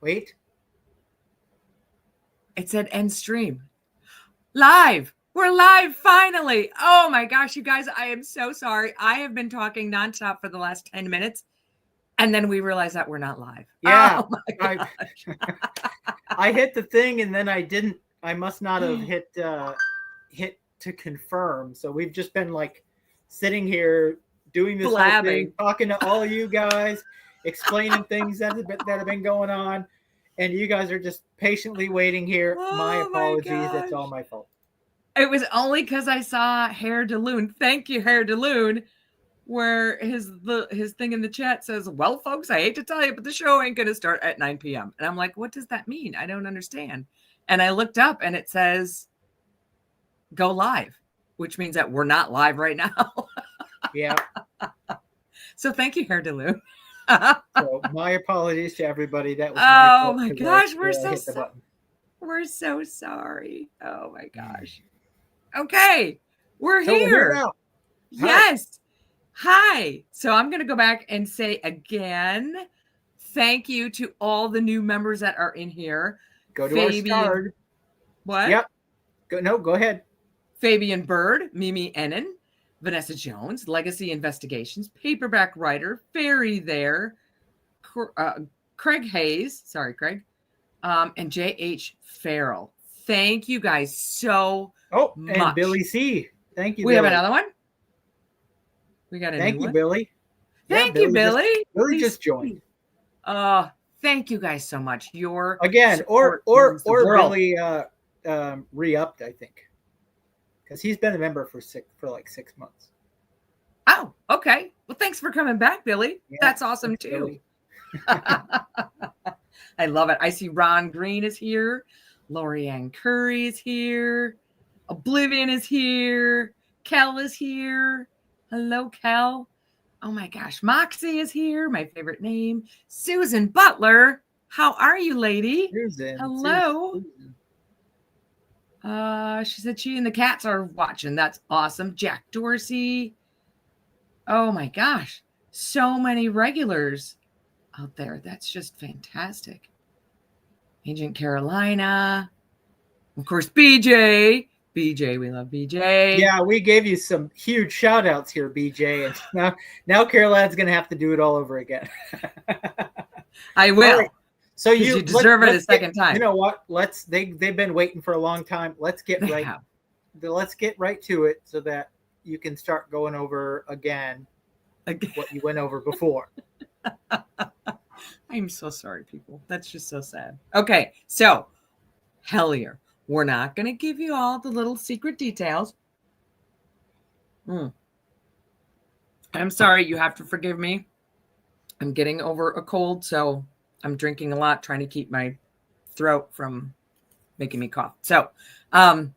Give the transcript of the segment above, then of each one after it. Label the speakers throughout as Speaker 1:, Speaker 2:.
Speaker 1: Wait.
Speaker 2: It said end stream. Live. We're live finally. Oh my gosh, you guys, I am so sorry. I have been talking nonstop for the last 10 minutes. And then we realized that we're not live.
Speaker 1: Yeah.
Speaker 2: Oh my gosh.
Speaker 1: I hit the thing and then I must not have hit to confirm. So we've just been like sitting here doing this whole thing, talking to all you guys, explaining things that have been going on. And you guys are just patiently waiting here.
Speaker 2: Oh,
Speaker 1: my apologies. It's all my fault.
Speaker 2: It was only because I saw Hair DeLune. Thank you, Hair DeLune, where his thing in the chat says, well, folks, I hate to tell you, but the show ain't going to start at 9 p.m. And I'm like, what does that mean? I don't understand. And I looked up and it says go live, which means that we're not live right now.
Speaker 1: Yeah.
Speaker 2: So thank you, Hair DeLune.
Speaker 1: So my apologies to everybody. That was
Speaker 2: my gosh, we're so sorry. Oh my gosh. Okay, we're here
Speaker 1: now.
Speaker 2: Yes. Hi. So I'm going to go back and say again, thank you to all the new members that are in here.
Speaker 1: Go to our card.
Speaker 2: What?
Speaker 1: Yep. Go ahead.
Speaker 2: Fabian Bird, Mimi Ennin, Vanessa Jones, Legacy Investigations, Paperback Writer, Fairy There, Craig Hayes, sorry, Craig, and J.H. Farrell. Thank you guys so much.
Speaker 1: And Billy C. Thank you,
Speaker 2: We
Speaker 1: Billy.
Speaker 2: have another one? We got a
Speaker 1: Thank
Speaker 2: new
Speaker 1: you,
Speaker 2: one?
Speaker 1: Billy.
Speaker 2: Thank you, Billy.
Speaker 1: Billy just joined.
Speaker 2: Thank you guys so much. Your
Speaker 1: again, or Billy re-upped, I think, because he's been a member for like 6 months.
Speaker 2: Oh, okay. Well, thanks for coming back, Billy. Yeah, that's awesome too. I love it. I see Ron Green is here. Lorianne Curry is here. Oblivion is here. Kel is here. Hello, Kel. Oh my gosh. Moxie is here. My favorite name. Susan Butler. How are you, lady?
Speaker 1: Susan.
Speaker 2: Hello. She said she and the cats are watching. That's awesome. Jack Dorsey. Oh my gosh. So many regulars out there. That's just fantastic. Agent Carolina. Of course, BJ. BJ, we love BJ.
Speaker 1: Yeah, we gave you some huge shout outs here, BJ. And now Caroline's going to have to do it all over again.
Speaker 2: I will.
Speaker 1: Right. So you
Speaker 2: deserve it a second time.
Speaker 1: You know what? They've been waiting for a long time. Let's get right to it so that you can start going over again what you went over before.
Speaker 2: I'm so sorry, people. That's just so sad. Okay, so Hellier. We're not going to give you all the little secret details. I'm sorry. You have to forgive me. I'm getting over a cold, so I'm drinking a lot, trying to keep my throat from making me cough. So we're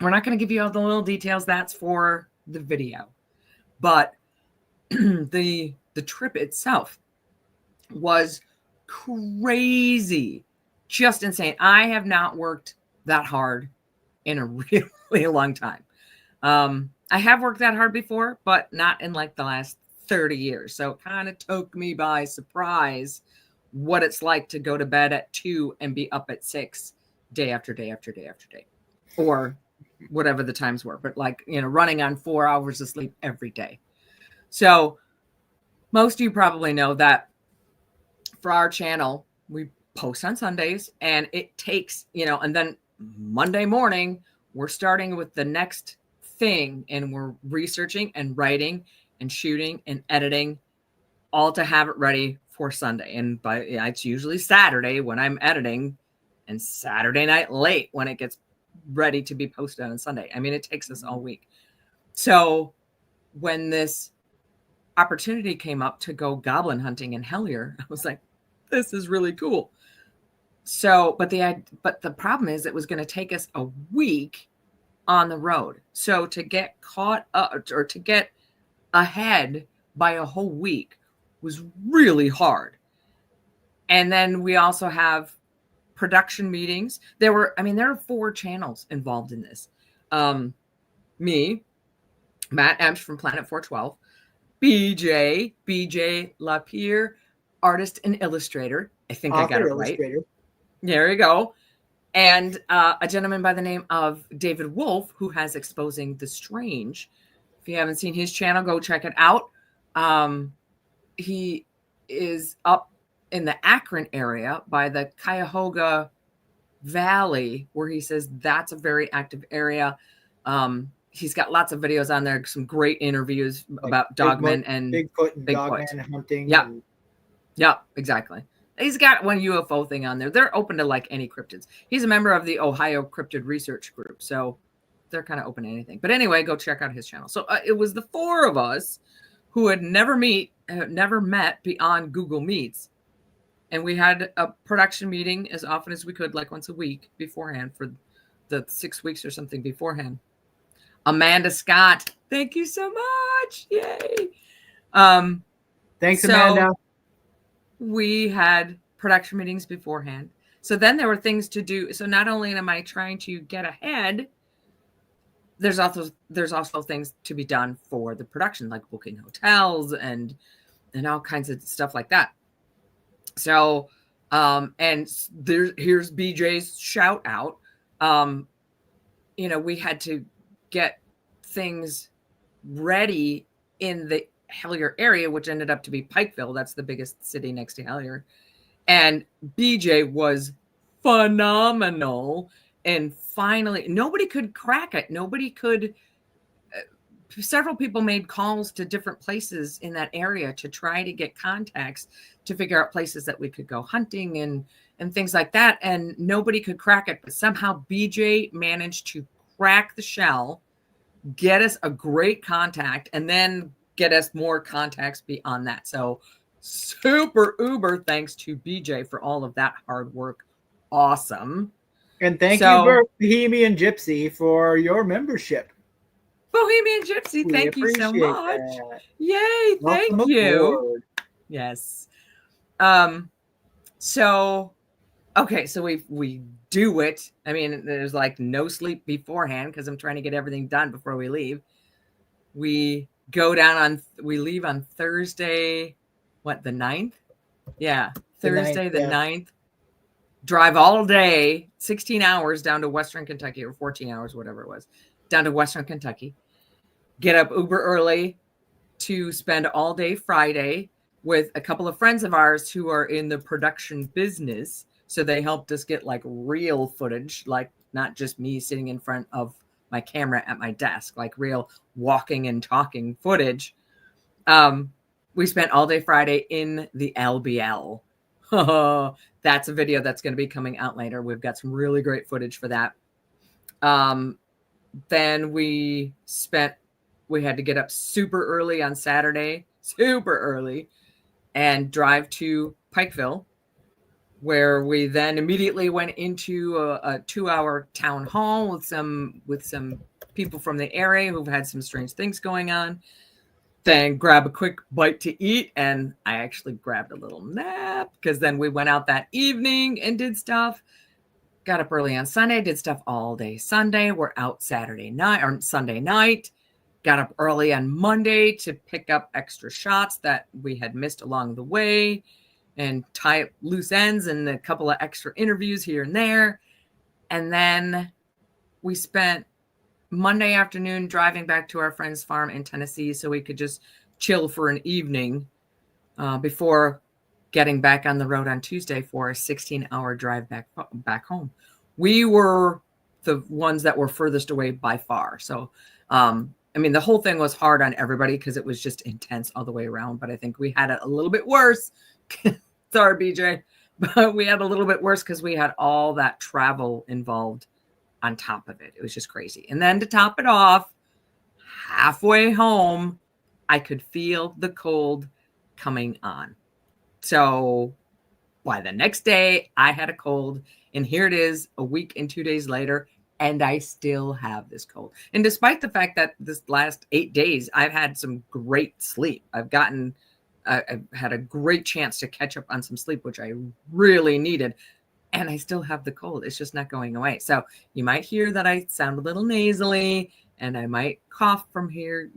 Speaker 2: not going to give you all the little details. That's for the video. But the trip itself was crazy. Just insane. I have not worked that hard in a really long time. I have worked that hard before, but not in like the last 30 years. So it kind of took me by surprise what it's like to go to bed at 2 and be up at 6 day after day after day after day, or whatever the times were, but like, running on 4 hours of sleep every day. So most of you probably know that for our channel, we post on Sundays and it takes, and then Monday morning, we're starting with the next thing and we're researching and writing and shooting and editing all to have it ready for Sunday. And it's usually Saturday when I'm editing and Saturday night late when it gets ready to be posted on Sunday. I mean, it takes us all week. So when this opportunity came up to go goblin hunting in Hellier, I was like, this is really cool. So, but the problem is it was going to take us a week on the road. So to get caught up or to get ahead by a whole week was really hard. And then we also have production meetings. There are 4 channels involved in this. Me, Matt Emsch from Planet 412, BJ Lapierre, artist and illustrator, I think I got it right. There you go. And a gentleman by the name of David Wolf, who has Exposing the Strange. If you haven't seen his channel, go check it out. He is up in the Akron area by the Cuyahoga Valley, where he says that's a very active area. He's got lots of videos on there, some great interviews about dogmen and
Speaker 1: Bigfoot and dogman hunting.
Speaker 2: Yeah. Yeah, exactly. He's got one UFO thing on there. They're open to like any cryptids. He's a member of the Ohio Cryptid Research Group, so they're kind of open to anything. But anyway, go check out his channel. So it was the four of us who had never met beyond Google Meets. And we had a production meeting as often as we could, like once a week beforehand for the 6 weeks or something beforehand. Amanda Scott, thank you so much. Yay.
Speaker 1: Thanks, Amanda.
Speaker 2: We had production meetings beforehand. So then there were things to do. So not only am I trying to get ahead, there's also things to be done for the production, like booking hotels and all kinds of stuff like that. So, and here's BJ's shout out. We had to get things ready in the Hellier area, which ended up to be Pikeville. That's the biggest city next to Hellier. And BJ was phenomenal. And finally, nobody could crack it. Several people made calls to different places in that area to try to get contacts to figure out places that we could go hunting and things like that. And nobody could crack it. But somehow BJ managed to crack the shell, get us a great contact, and then get us more contacts beyond that. So super uber thanks to BJ for all of that hard work. Awesome.
Speaker 1: And thank you, Bohemian Gypsy, for your membership.
Speaker 2: Bohemian Gypsy, thank you so much. That. Yay, thank you. Aboard. Yes. So we do it. I mean, there's like no sleep beforehand because I'm trying to get everything done before we leave. We leave on Thursday, the 9th? Yeah, Thursday the 9th. Drive all day, 16 hours down to Western Kentucky, or 14 hours, whatever it was, down to Western Kentucky. Get up uber early to spend all day Friday with a couple of friends of ours who are in the production business. So they helped us get like real footage, like not just me sitting in front of my camera at my desk, like real walking and talking footage. We spent all day Friday in the LBL. That's a video that's going to be coming out later. We've got some really great footage for that. Then we had to get up super early on Saturday, and drive to Pikeville, where we then immediately went into a 2-hour town hall with some people from the area who've had some strange things going on. Then grab a quick bite to eat, and I actually grabbed a little nap because then we went out that evening and did stuff. Got up early on Sunday, did stuff all day Sunday. We're out Sunday night. Got up early on Monday to pick up extra shots that we had missed along the way and tie up loose ends and a couple of extra interviews here and there. And then we spent Monday afternoon driving back to our friend's farm in Tennessee so we could just chill for an evening before getting back on the road on Tuesday for a 16-hour drive back home. We were the ones that were furthest away by far. So, the whole thing was hard on everybody because it was just intense all the way around. But I think we had it a little bit worse. Sorry, BJ. But we had a little bit worse because we had all that travel involved on top of it. It was just crazy. And then to top it off, halfway home, I could feel the cold coming on. So by the next day, I had a cold. And here it is a week and 2 days later, and I still have this cold. And despite the fact that this last 8 days, I've had some great sleep. I've had a great chance to catch up on some sleep, which I really needed. And I still have the cold. It's just not going away. So you might hear that I sound a little nasally and I might cough from here,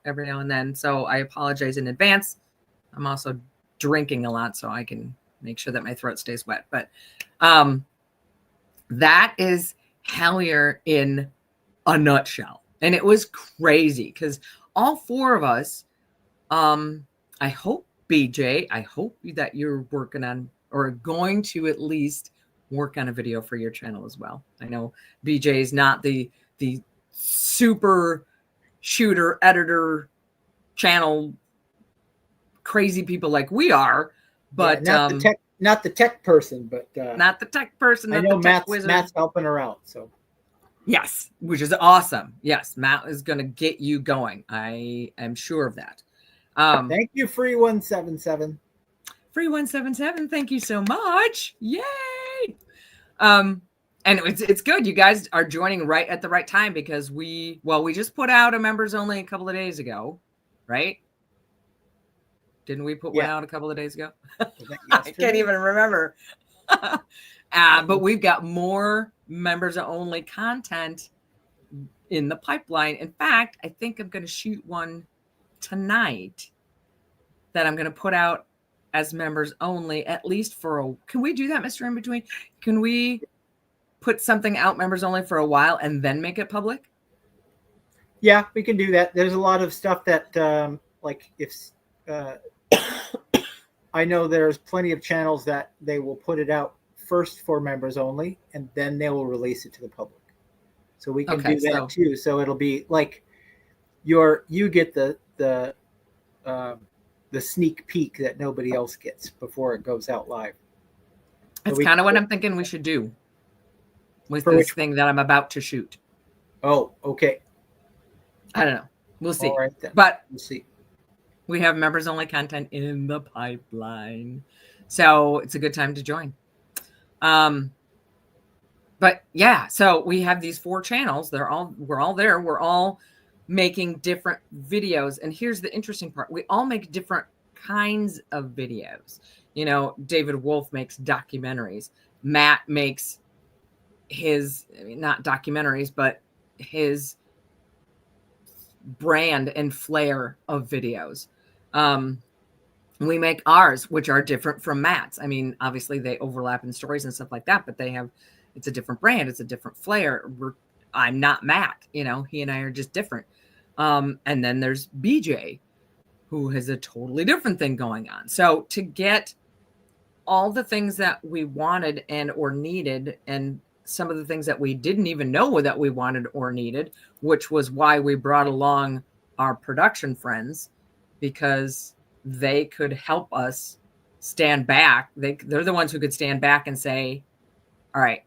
Speaker 2: every now and then. So I apologize in advance. I'm also drinking a lot, so I can make sure that my throat stays wet. But that is Hellier in a nutshell. And it was crazy because all four of us, I hope, BJ, I hope that you're working on or going to at least work on a video for your channel as well. I know BJ is not the super shooter, editor, channel crazy people like we are, but
Speaker 1: not the tech person, but
Speaker 2: not the tech person.
Speaker 1: I know Matt's helping her out. So
Speaker 2: yes, which is awesome. Yes, Matt is going to get you going. I am sure of that.
Speaker 1: Thank you, Free177.
Speaker 2: Free177, thank you so much. Yay! And it's good. You guys are joining right at the right time because we just put out a members only a couple of days ago, right? Didn't we put one out a couple of days ago? I can't even remember. But we've got more members only content in the pipeline. In fact, I think I'm going to shoot one tonight that I'm going to put out as members only, at least for can we do that, Mr. InBetween? Can we put something out members only for a while and then make it public?
Speaker 1: Yeah, we can do that. There's a lot of stuff that like if I know there's plenty of channels that they will put it out first for members only and then they will release it to the public. So we can do that too. So it'll be like you get the sneak peek that nobody else gets before it goes out live.
Speaker 2: That's kind of what I'm thinking we should do with this thing that I'm about to shoot.
Speaker 1: Oh, okay.
Speaker 2: I don't know. We'll see.
Speaker 1: All right, then.
Speaker 2: But
Speaker 1: we'll see.
Speaker 2: We have members only content in the pipeline. So it's a good time to join. But yeah, so we have these 4 channels. We're all there. We're all making different videos. And here's the interesting part. We all make different kinds of videos. You know, David Wolf makes documentaries. Matt makes not documentaries, but his brand and flair of videos. We make ours, which are different from Matt's. I mean, obviously they overlap in stories and stuff like that, but it's a different brand. It's a different flair. I'm not Matt, he and I are just different. And then there's BJ, who has a totally different thing going on. So to get all the things that we wanted and or needed, and some of the things that we didn't even know that we wanted or needed, which was why we brought along our production friends, because they could help us stand back. They're the ones who could stand back and say, all right,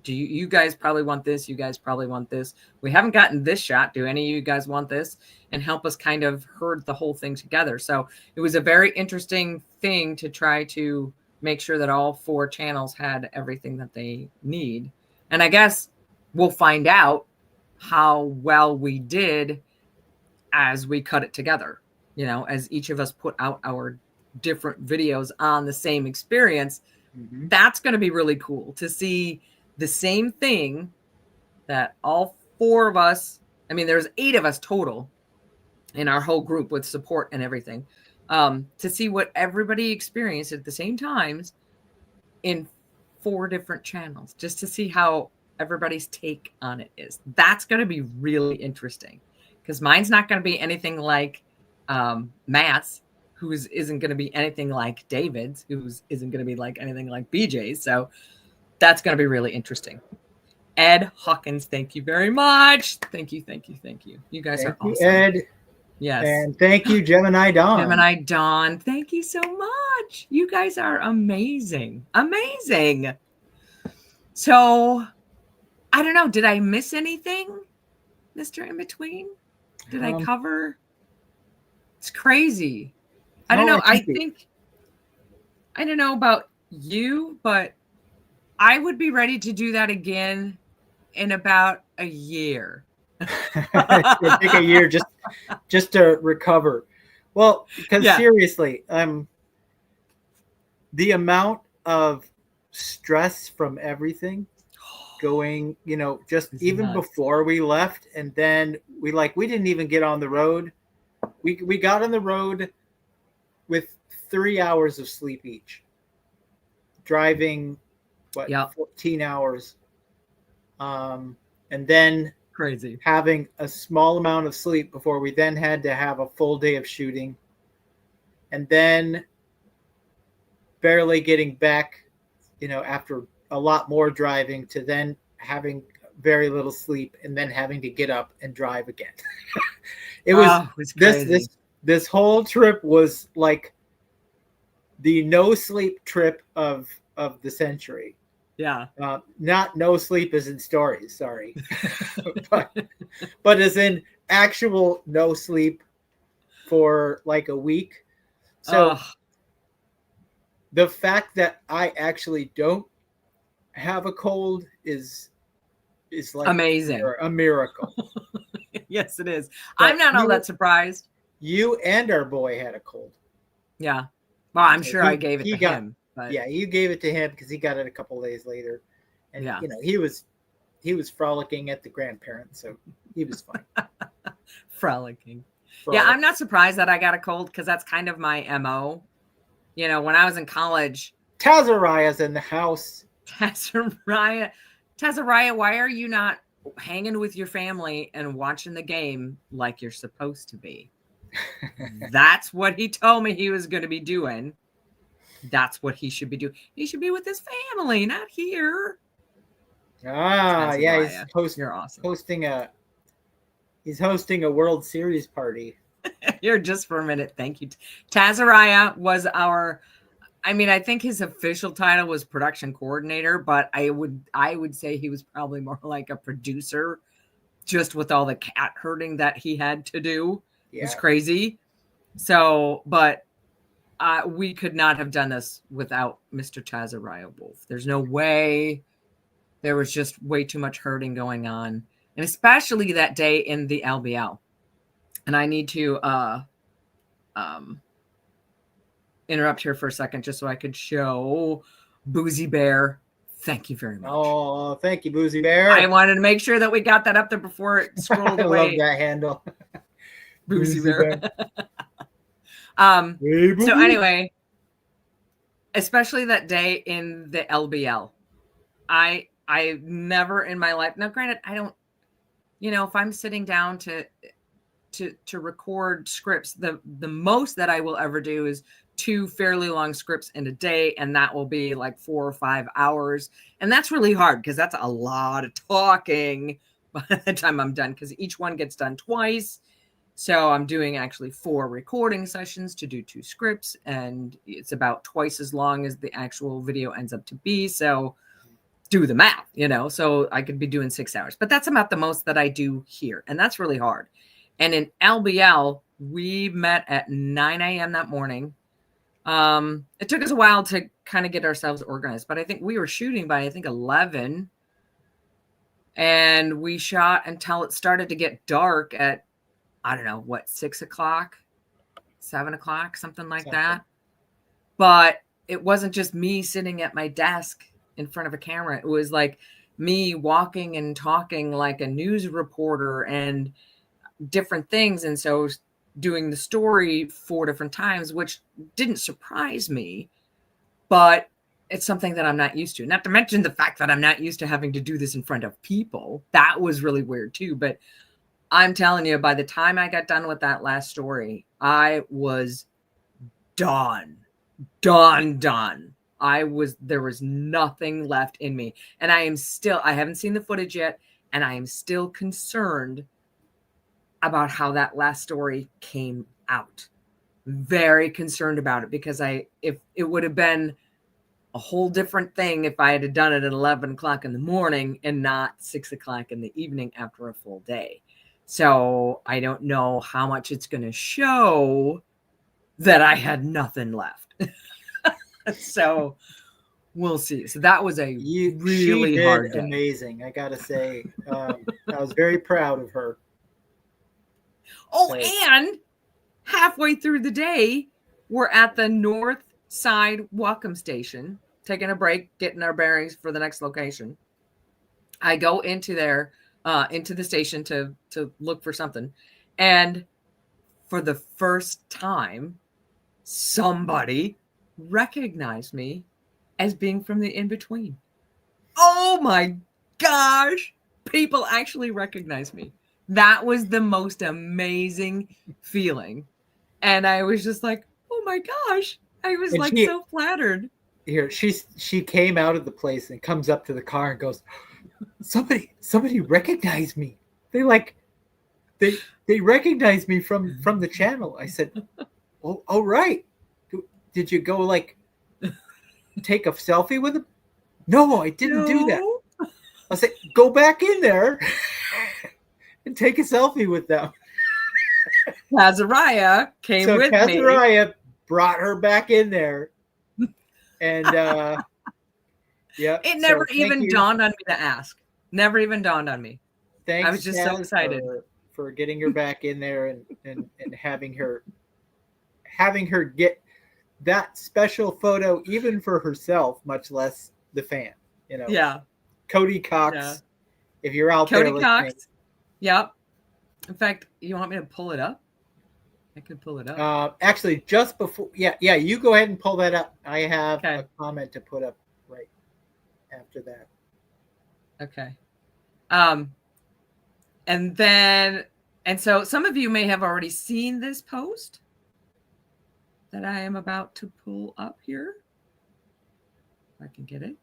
Speaker 2: do you guys probably want this? You guys probably want this. We haven't gotten this shot. Do any of you guys want this? And help us kind of herd the whole thing together. So it was a very interesting thing to try to make sure that all 4 channels had everything that they need. And I guess we'll find out how well we did as we cut it together, as each of us put out our different videos on the same experience. Mm-hmm. That's going to be really cool to see the same thing that all 4 of us, I mean, there's 8 of us total in our whole group with support and everything, to see what everybody experienced at the same times in 4 different channels, just to see how everybody's take on it is. That's going to be really interesting because mine's not going to be anything like Matt's, whose isn't going to be anything like David's, whose isn't going to be like anything like BJ's. So that's going to be really interesting. Ed Hawkins, thank you very much. Thank you. You guys are awesome.
Speaker 1: Ed.
Speaker 2: Yes.
Speaker 1: And thank you, Gemini Dawn.
Speaker 2: Gemini Dawn, thank you so much. You guys are amazing. Amazing. So, I don't know. Did I miss anything, Mr. InBetween? Did I cover? It's crazy. I don't know. I don't know about you, but I would be ready to do that again in about a year.
Speaker 1: It's gonna take a year just to recover. Well, because seriously, the amount of stress from everything going, just it's even nuts. Before we left, and then we didn't even get on the road. We got on the road with 3 hours of sleep each. driving, 14 hours. And then
Speaker 2: crazy
Speaker 1: having a small amount of sleep before we then had to have a full day of shooting. And then barely getting back, after a lot more driving, to then having very little sleep and then having to get up and drive again. It was crazy. This whole trip was like the no sleep trip of the century.
Speaker 2: Yeah.
Speaker 1: Not no sleep as in stories, sorry. but as in actual no sleep for like a week. So the fact that I actually don't have a cold is like
Speaker 2: amazing.
Speaker 1: A miracle.
Speaker 2: Yes, it is. But I'm not all that surprised.
Speaker 1: You and our boy had a cold.
Speaker 2: Yeah. Well, I'm sure I gave it to him. But...
Speaker 1: Yeah, you gave it to him because he got it a couple days later. And he was frolicking at the grandparents, so he was fine.
Speaker 2: Frolicking. Yeah, I'm not surprised that I got a cold because that's kind of my MO. When I was in college.
Speaker 1: Tazariah's in the house.
Speaker 2: Tazariah, why are you not hanging with your family and watching the game like you're supposed to be? That's what he told me he was going to be doing. That's what he should be doing. He should be with his family, not here.
Speaker 1: Yeah,
Speaker 2: you're awesome.
Speaker 1: He's hosting a World Series party.
Speaker 2: Here, just for a minute. Thank you. Tazariah was I think his official title was production coordinator, but I would say he was probably more like a producer, just with all the cat herding that he had to do. Yeah. It was crazy. So, but we could not have done this without Mr. Tazariah Wolf. There's no way. There was just way too much herding going on, and especially that day in the LBL. And I need to interrupt here for a second just so I could show Boozy Bear. Thank you very much.
Speaker 1: Oh, thank you, Boozy Bear.
Speaker 2: I wanted to make sure that we got that up there before it scrolled away.
Speaker 1: I love that handle.
Speaker 2: Boozy Bear. So anyway, especially that day in the LBL, I never in my life. Now, granted, I don't, if I'm sitting down to record scripts, the most that I will ever do is 2 fairly long scripts in a day, and that will be like 4 or 5 hours, and that's really hard because that's a lot of talking by the time I'm done, because each one gets done twice. So I'm doing actually 4 recording sessions to do 2 scripts, and it's about twice as long as the actual video ends up to be. So do the math, so I could be doing 6 hours, but that's about the most that I do here, and that's really hard. And in LBL, we met at 9 a.m. that morning. It took us a while to kind of get ourselves organized, but I think we were shooting by 11, and we shot until it started to get dark at, 6 o'clock, 7 o'clock, something like that. But it wasn't just me sitting at my desk in front of a camera. It was like me walking and talking like a news reporter and different things. And so doing the story 4 different times, which didn't surprise me, but it's something that I'm not used to. Not to mention the fact that I'm not used to having to do this in front of people. That was really weird too. But I'm telling you, by the time I got done with that last story, I was done. There was nothing left in me. And I haven't seen the footage yet, and I am still concerned about how that last story came out. Very concerned about it, because if it would have been a whole different thing if I had done it at 11 o'clock in the morning and not 6 o'clock in the evening after a full day. So I don't know how much it's going to show that I had nothing left. So we'll see. So that was a really hard day.
Speaker 1: Amazing. I got to say, I was very proud of her.
Speaker 2: Oh, and halfway through the day, we're at the North Side Welcome Station, taking a break, getting our bearings for the next location. I go into the station to look for something. And for the first time, somebody recognized me as being from the InBetween. Oh my gosh. People actually recognize me. That was the most amazing feeling. And I was just like, oh my gosh. I was
Speaker 1: And
Speaker 2: like so flattered.
Speaker 1: Here, she came out of the place and comes up to the car and goes, somebody recognized me. They recognized me from the channel. I said, oh, all right. Did you go like take a selfie with him? No, I didn't do that. I said, go back in there and take a selfie with them.
Speaker 2: Kazariah came with me. So
Speaker 1: Kazariah brought her back in there. And yeah.
Speaker 2: It never even dawned on me to ask. Never even dawned on me.
Speaker 1: Thanks,
Speaker 2: I was just so excited
Speaker 1: for getting her back in there and having her get that special photo even for herself, much less the fan. You know.
Speaker 2: Yeah.
Speaker 1: Cody Cox. Yeah. If you're out there listening. Cody Cox.
Speaker 2: Yep. In fact, you want me to pull it up? I could pull it up.
Speaker 1: Actually, just before, yeah, you go ahead and pull that up. I have a comment to put up right after that.
Speaker 2: Okay. And so some of you may have already seen this post that I am about to pull up here. If I can get it.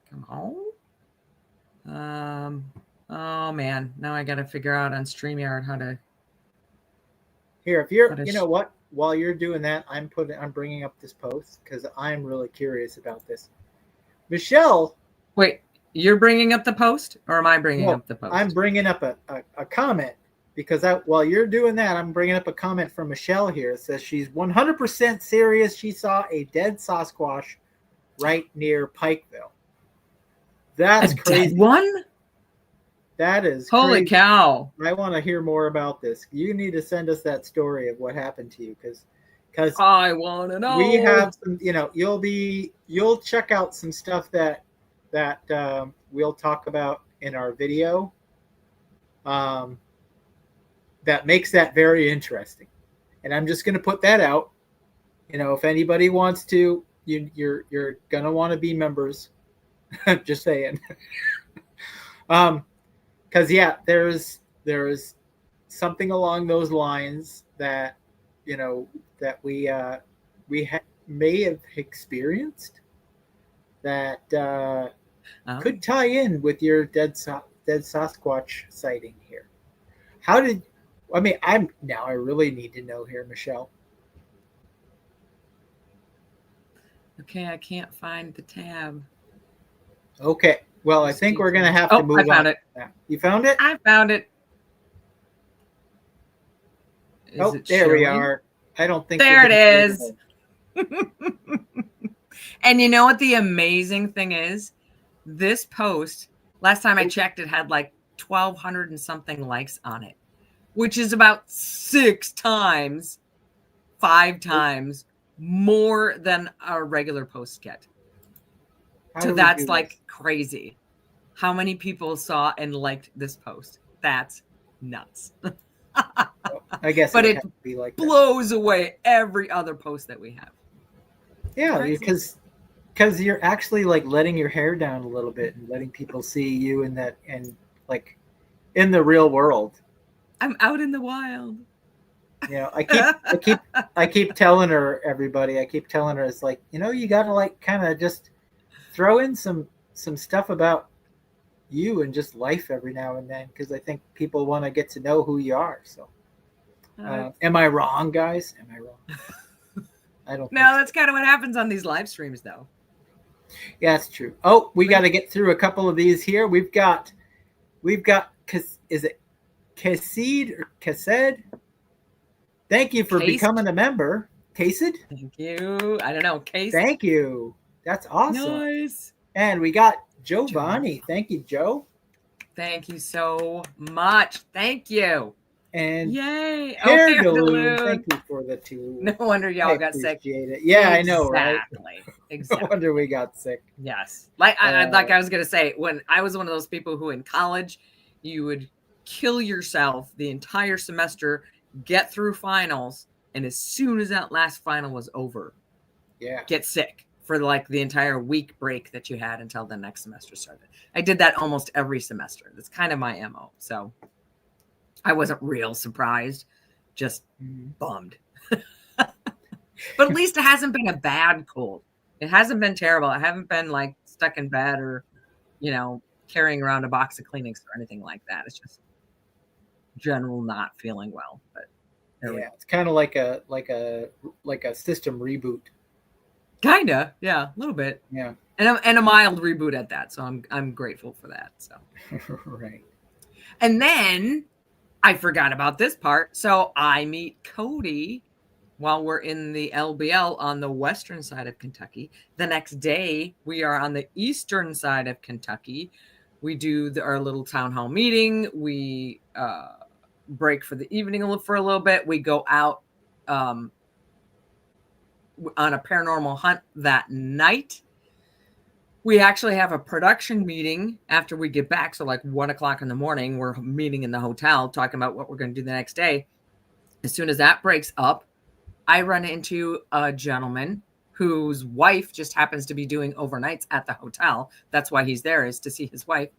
Speaker 2: Come on. Oh man, now I got to figure out on StreamYard how to.
Speaker 1: Here, if you're, you know what? While you're doing that, I'm bringing up this post because I'm really curious about this. Michelle.
Speaker 2: Wait, you're bringing up the post, or am I bringing up the post?
Speaker 1: I'm bringing up a comment because while you're doing that, I'm bringing up a comment from Michelle here. It says she's 100% serious. She saw a dead Sasquatch right near Pikeville. That's crazy.
Speaker 2: Dead one?
Speaker 1: That is
Speaker 2: holy crazy. Cow.
Speaker 1: I want to hear more about this. You need to send us that story of what happened to you because
Speaker 2: I want to know.
Speaker 1: We have some, you'll check out some stuff that we'll talk about in our video. That makes that very interesting. And I'm just going to put that out. If anybody wants to, you're going to want to be members. Just saying. Because there's something along those lines that that we may have experienced that could tie in with your dead Sasquatch sighting here. I really need to know here, Michelle.
Speaker 2: Okay, I can't find the tab.
Speaker 1: Okay. Well, I think we're going to have to move on.
Speaker 2: I found it.
Speaker 1: You found it?
Speaker 2: I found it.
Speaker 1: There we are. I don't think
Speaker 2: there it is. And you know what the amazing thing is? This post, last time I checked, it had like 1,200 and something likes on it, which is about 5 times more than our regular posts get. So that's like crazy. How many people saw and liked this post? That's nuts.
Speaker 1: I guess,
Speaker 2: but it
Speaker 1: be like
Speaker 2: blows away every other post that we have.
Speaker 1: Yeah, because you're actually like letting your hair down a little bit and letting people see you in that and like in the real world.
Speaker 2: I'm out in the wild.
Speaker 1: I keep telling her, everybody. I keep telling her it's like you got to like kind of just throw in some stuff about you and just life every now and then because I think people want to get to know who you are. So, am I wrong, guys? Am I wrong? I don't.
Speaker 2: No, that's kind of what happens on these live streams, though.
Speaker 1: Yeah, that's true. Oh, we got to get through a couple of these here. We've got. Is it Kassid or Kassed? Thank you for becoming a member, Kassid.
Speaker 2: Thank you. I don't know, Kased.
Speaker 1: Thank you. That's awesome.
Speaker 2: Nice.
Speaker 1: And we got Giovanni. Thank you, Joe.
Speaker 2: Thank you so much. Thank you.
Speaker 1: And
Speaker 2: yay.
Speaker 1: Hair Balloon. Thank you for the 2.
Speaker 2: No wonder y'all got sick.
Speaker 1: It. Yeah, exactly. I know, right?
Speaker 2: Exactly.
Speaker 1: No wonder we got sick.
Speaker 2: Yes. Like I was going to say, when I was one of those people who in college, you would kill yourself the entire semester, get through finals, and as soon as that last final was over, get sick for like the entire week break that you had until the next semester started. I did that almost every semester. That's kind of my MO. So I wasn't real surprised, just bummed. But at least it hasn't been a bad cold. It hasn't been terrible. I haven't been like stuck in bed or, carrying around a box of Kleenex or anything like that. It's just general not feeling well. But
Speaker 1: yeah, it's kind of like a system reboot.
Speaker 2: Kinda, yeah, a little bit.
Speaker 1: Yeah,
Speaker 2: and a mild reboot at that. So I'm grateful for that. So
Speaker 1: right.
Speaker 2: And then I forgot about this part. So I meet Cody while we're in the LBL on the western side of Kentucky. The next day, we are on the eastern side of Kentucky. We do our little town hall meeting. We break for the evening for a little bit. We go out on a paranormal hunt that night. We actually have a production meeting after we get back. So like 1 o'clock in the morning, we're meeting in the hotel, talking about what we're going to do the next day. As soon as that breaks up, I run into a gentleman whose wife just happens to be doing overnights at the hotel. That's why he's there, is to see his wife.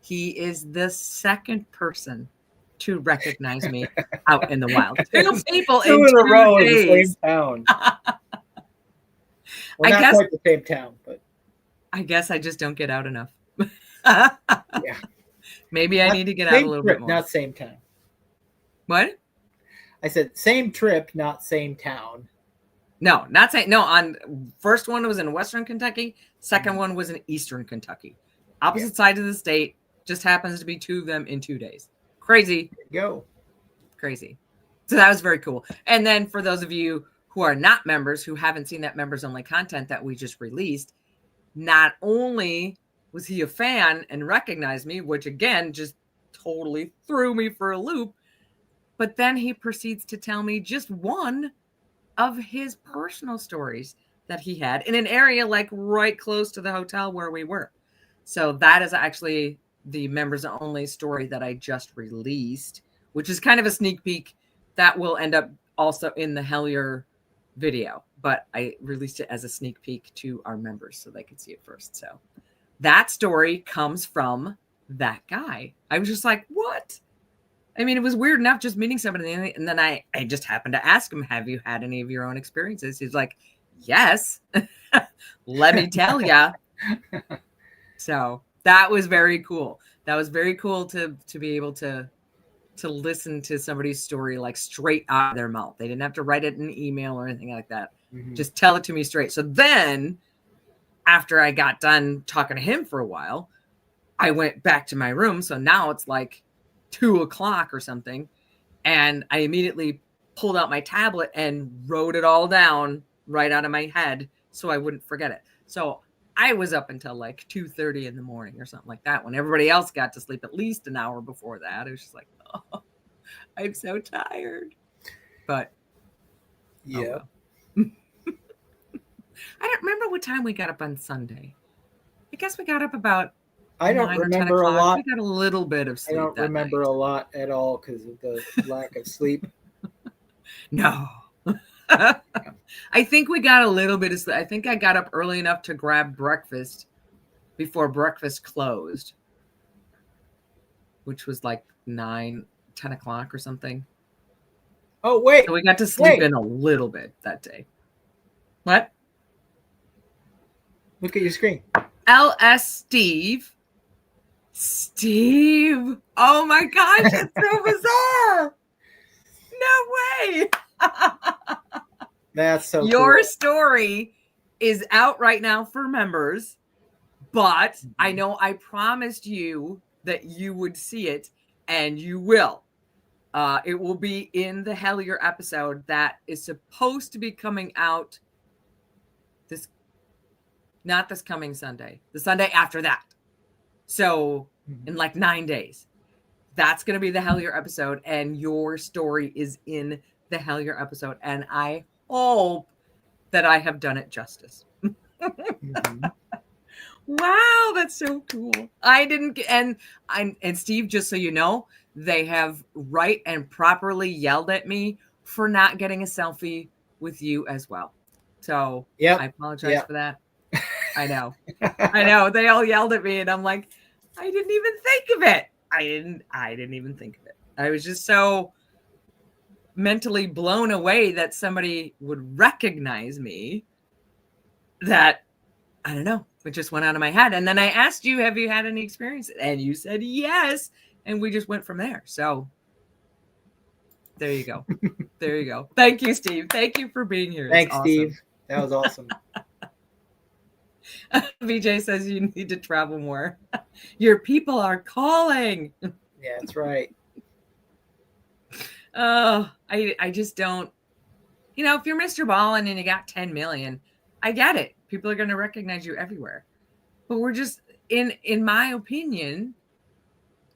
Speaker 2: He is the second person to recognize me out in the wild. Two people in a row in the
Speaker 1: same town. Well, not quite the same town, but
Speaker 2: I guess I just don't get out enough.
Speaker 1: Yeah.
Speaker 2: Maybe I need to get out a little bit more.
Speaker 1: Not same town.
Speaker 2: What?
Speaker 1: I said same trip, not same town.
Speaker 2: No, not saying. No, on first one was in Western Kentucky. Second one was in Eastern Kentucky. Opposite sides of the state. Just happens to be two of them in 2 days. Crazy.
Speaker 1: Go.
Speaker 2: Crazy. So that was very cool. And then for those of you who are not members, who haven't seen that members only content that we just released, not only was he a fan and recognized me, which again just totally threw me for a loop, but then he proceeds to tell me just one of his personal stories that he had in an area like right close to the hotel where we were. So that is actually the members only story that I just released, which is kind of a sneak peek that will end up also in the Hellier video, but I released it as a sneak peek to our members so they could see it first. So that story comes from that guy. I was just like, what? I mean, it was weird enough just meeting somebody, and then I just happened to ask him, have you had any of your own experiences? He's like, yes. Let me tell ya. So that was very cool. That was very cool to be able to listen to somebody's story like straight out of their mouth. They didn't have to write it in an email or anything like that. Mm-hmm. Just tell it to me straight. So then after I got done talking to him for a while, I went back to my room. So now it's like 2 o'clock or something. And I immediately pulled out my tablet and wrote it all down right out of my head so I wouldn't forget it. So I was up until like 2:30 in the morning or something like that when everybody else got to sleep at least an hour before that. It was just like, oh, I'm so tired. But
Speaker 1: yeah.
Speaker 2: Oh well. I don't remember what time we got up on Sunday. I guess we got up about
Speaker 1: I don't remember a lot.
Speaker 2: We got a little bit of sleep.
Speaker 1: I don't remember a lot at all because of the lack of sleep.
Speaker 2: No. I think we got a little bit of sleep. I think I got up early enough to grab breakfast before breakfast closed, which was like 9, 10 o'clock or something.
Speaker 1: Oh, wait.
Speaker 2: So we got to sleep in a little bit that day. What?
Speaker 1: Look at your screen.
Speaker 2: LS Steve. Steve. Oh my gosh, it's so bizarre. No way.
Speaker 1: That's so
Speaker 2: Your
Speaker 1: cool.
Speaker 2: story is out right now for members, but I know I promised you that you would see it, and you will. It will be in the Hellier episode that is supposed to be coming out not this coming Sunday, the Sunday after that. So in like 9 days, that's going to be the Hellier episode, and your story is in the Hellier episode. And I hope that I have done it justice. Wow, that's so cool. I didn't, and Steve, just so you know, they have right and properly yelled at me for not getting a selfie with you as well. So I apologize for that. I know. They all yelled at me, and I'm like, I didn't even think of it. I didn't even think of it. I was just so mentally blown away that somebody would recognize me that, I don't know, it just went out of my head. And then I asked you, have you had any experience? And you said yes. And we just went from there. So there you go. There you go. Thank you, Steve. Thank you for being here.
Speaker 1: Thanks, awesome. Steve. That was awesome.
Speaker 2: VJ says you need to travel more. Your people are calling.
Speaker 1: Yeah, that's right.
Speaker 2: Oh, I just don't, if you're Mr. Ballin and you got 10 million, I get it. People are going to recognize you everywhere. But we're just, in my opinion,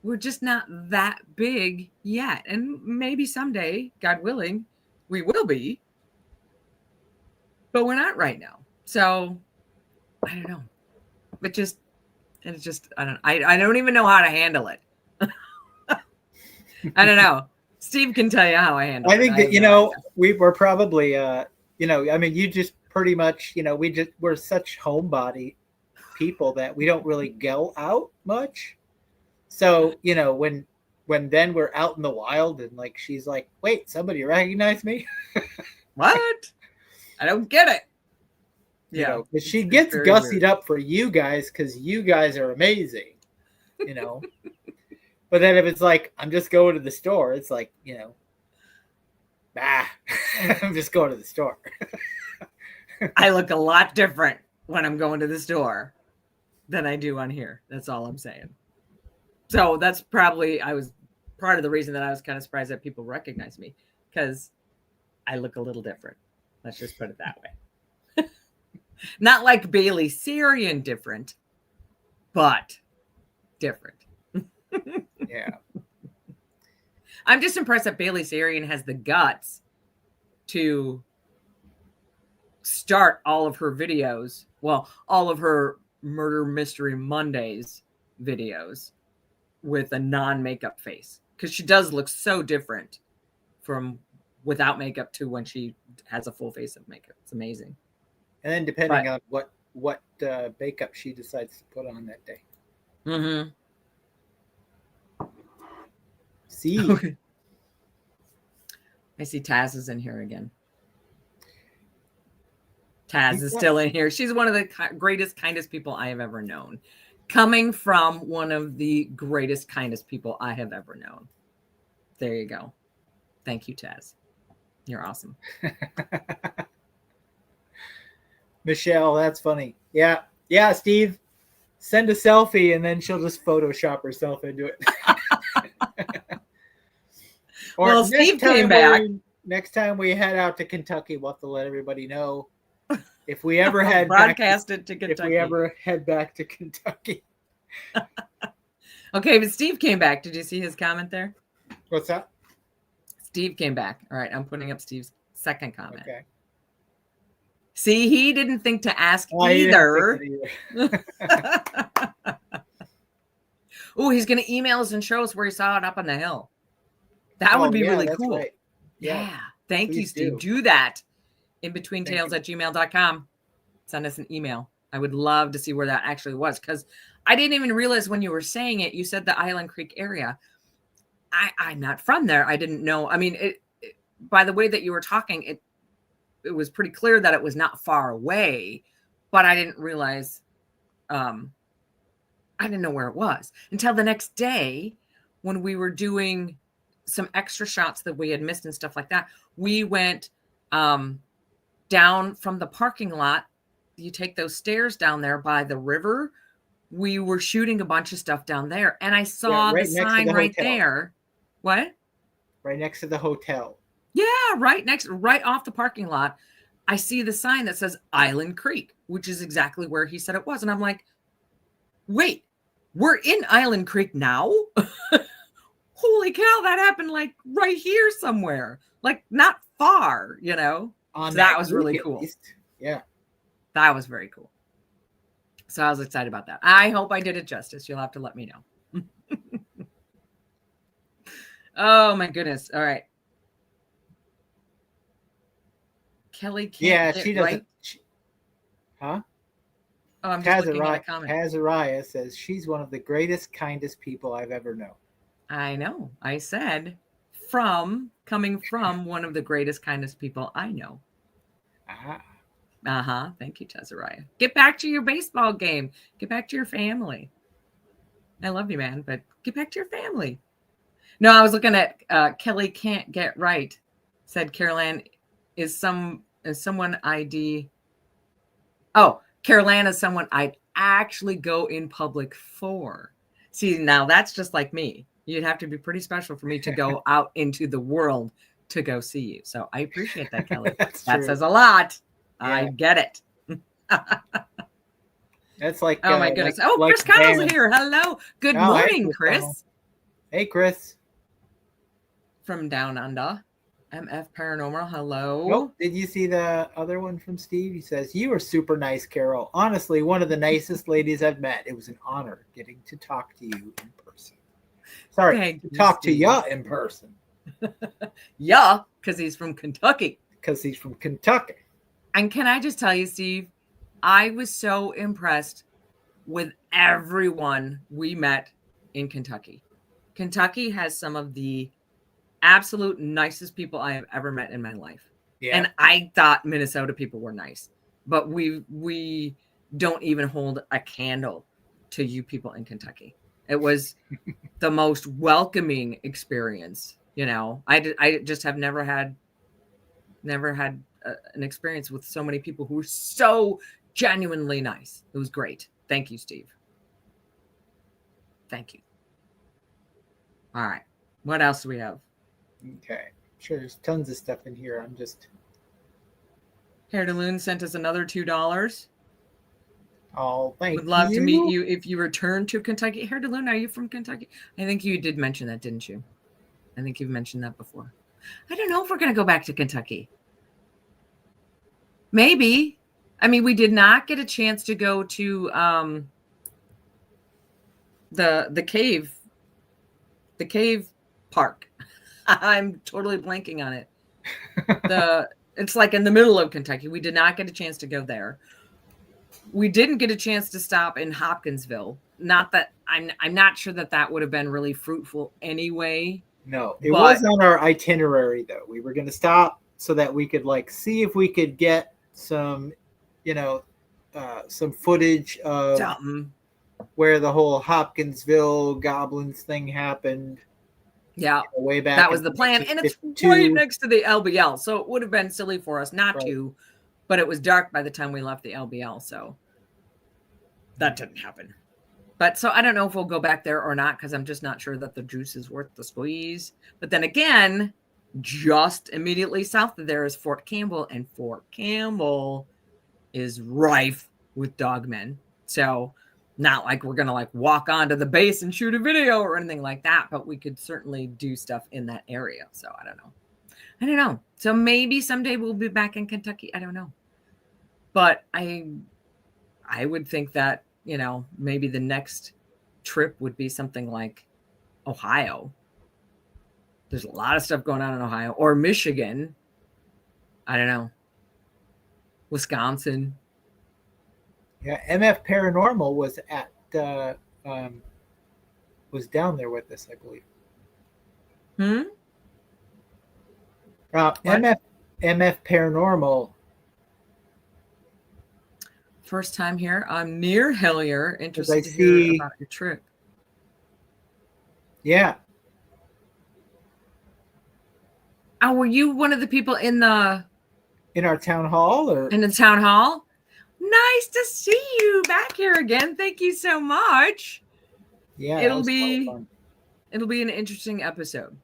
Speaker 2: we're just not that big yet. And maybe someday, God willing, we will be. But we're not right now. So I don't know. It's just I don't even know how to handle it. I don't know. Steve can tell you how I handle it.
Speaker 1: I think that, we're probably, you just pretty much, we're such homebody people that we don't really go out much. So, when then we're out in the wild and like, she's like, wait, somebody recognize me?
Speaker 2: What? I don't get it.
Speaker 1: Yeah. Because she gets gussied up for you guys because you guys are amazing, But then if it's like, I'm just going to the store, it's like, I'm just going to the store.
Speaker 2: I look a lot different when I'm going to the store than I do on here. That's all I'm saying. So that's probably, I was part of the reason that I was kind of surprised that people recognize me, because I look a little different. Let's just put it that way. Not like Bailey Sarian different, but different.
Speaker 1: Yeah.
Speaker 2: I'm just impressed that Bailey Sarian has the guts to start all of her videos, all of her Murder Mystery Mondays videos with a non-makeup face, because she does look so different from without makeup to when she has a full face of makeup. It's amazing.
Speaker 1: And then depending on what makeup she decides to put on that day.
Speaker 2: Mm-hmm.
Speaker 1: See.
Speaker 2: I see Taz is in here again. Taz is still in here. She's one of the greatest, kindest people I have ever known. Coming from one of the greatest, kindest people I have ever known. There you go. Thank you, Taz. You're awesome.
Speaker 1: Michelle, that's funny. Yeah. Yeah, Steve. Send a selfie and then she'll just Photoshop herself into it.
Speaker 2: Well, Steve came back.
Speaker 1: Next time we head out to Kentucky, we'll have to let everybody know if we ever head
Speaker 2: broadcast it to Kentucky.
Speaker 1: If we ever head back to Kentucky.
Speaker 2: Okay, but Steve came back. Did you see his comment there?
Speaker 1: What's that?
Speaker 2: Steve came back. All right, I'm putting up Steve's second comment.
Speaker 1: Okay.
Speaker 2: See, he didn't think to ask either. Oh, he's going to email us and show us where he saw it up on the hill. That would be really cool. Right. Yeah. Thank you, Steve. Do that. InBetweenTales@gmail.com. Send us an email. I would love to see where that actually was, because I didn't even realize when you were saying it, you said the Island Creek area. I'm not from there. I didn't know. I mean, by the way that you were talking, it was pretty clear that it was not far away, but I didn't realize, I didn't know where it was until the next day when we were doing some extra shots that we had missed and stuff like that. We went down from the parking lot. You take those stairs down there by the river. We were shooting a bunch of stuff down there, and I saw the sign right there. What?
Speaker 1: Right next to the hotel.
Speaker 2: Yeah, right off the parking lot. I see the sign that says Island Creek, which is exactly where he said it was. And I'm like, wait, we're in Island Creek now? Holy cow, that happened like right here somewhere. Like not far, So that was really cool.
Speaker 1: Yeah.
Speaker 2: That was very cool. So I was excited about that. I hope I did it justice. You'll have to let me know. Oh my goodness. All right. Kelly can't.
Speaker 1: Yeah, she doesn't.
Speaker 2: Right?
Speaker 1: Huh?
Speaker 2: Oh, I'm just looking at a comment.
Speaker 1: Azariah says she's one of the greatest, kindest people I've ever known.
Speaker 2: I know. I said coming from one of the greatest, kindest people I know. Thank you, Azariah. Get back to your baseball game. Get back to your family. I love you, man, but get back to your family. No, I was looking at Kelly Can't Get Right. Said Caroline is someone ID. Oh, Caroline is someone I'd actually go in public for. See, now that's just like me. You'd have to be pretty special for me to go out into the world to go see you. So I appreciate that, Kelly. That says a lot. Yeah. I get it.
Speaker 1: That's like,
Speaker 2: oh my goodness. Chris Connell's here. Hello. Good morning, Chris.
Speaker 1: Hey, Chris.
Speaker 2: From Down Under. MF Paranormal. Hello.
Speaker 1: Nope. Did you see the other one from Steve? He says, you are super nice, Carol. Honestly, one of the nicest ladies I've met. It was an honor getting to talk to you in person. Sorry, to talk to ya in person.
Speaker 2: Yeah, because he's from Kentucky. And can I just tell you, Steve, I was so impressed with everyone we met in Kentucky. Kentucky has some of the absolute nicest people I have ever met in my life. Yeah. And I thought Minnesota people were nice, but we don't even hold a candle to you people in Kentucky. It was the most welcoming experience. You know, I just have never had an experience with so many people who were so genuinely nice. It was great. Thank you, Steve. Thank you. All right. What else do we have?
Speaker 1: Okay. Sure, there's tons of stuff in here. I'm just...
Speaker 2: Hair DeLune sent us another $2.
Speaker 1: Oh, thank you.
Speaker 2: Would love to meet you if you return to Kentucky. Hair DeLune, are you from Kentucky? I think you did mention that, didn't you? I think you've mentioned that before. I don't know if we're going to go back to Kentucky. Maybe. I mean, we did not get a chance to go to the cave park. I'm totally blanking on it. It's like in the middle of Kentucky. We did not get a chance to go there. We didn't get a chance to stop in Hopkinsville. Not that I'm not sure that would have been really fruitful anyway.
Speaker 1: No, it was on our itinerary though. We were going to stop so that we could see if we could get some, some footage of where the whole Hopkinsville Goblins thing happened.
Speaker 2: Yeah,
Speaker 1: way back.
Speaker 2: That was the plan, and it's right next to the LBL, so it would have been silly for us not to. But it was dark by the time we left the LBL, so that didn't happen. But so I don't know if we'll go back there or not, because I'm just not sure that the juice is worth the squeeze. But then again, just immediately south of there is Fort Campbell, and Fort Campbell is rife with dogmen. So not like we're going to walk onto the base and shoot a video or anything like that, but we could certainly do stuff in that area. So I don't know. So maybe someday we'll be back in Kentucky. I don't know. But I would think that, maybe the next trip would be something like Ohio. There's a lot of stuff going on in Ohio, or Michigan. I don't know. Wisconsin.
Speaker 1: Yeah, MF Paranormal was at was down there with us, I believe. MF Paranormal.
Speaker 2: First time here. I'm near Hellier. Interested to hear about your trip.
Speaker 1: Yeah.
Speaker 2: Oh, were you one of the people in our
Speaker 1: town hall, or
Speaker 2: in the town hall? Nice to see you back here again. Thank you so much.
Speaker 1: Yeah,
Speaker 2: it'll be an interesting episode.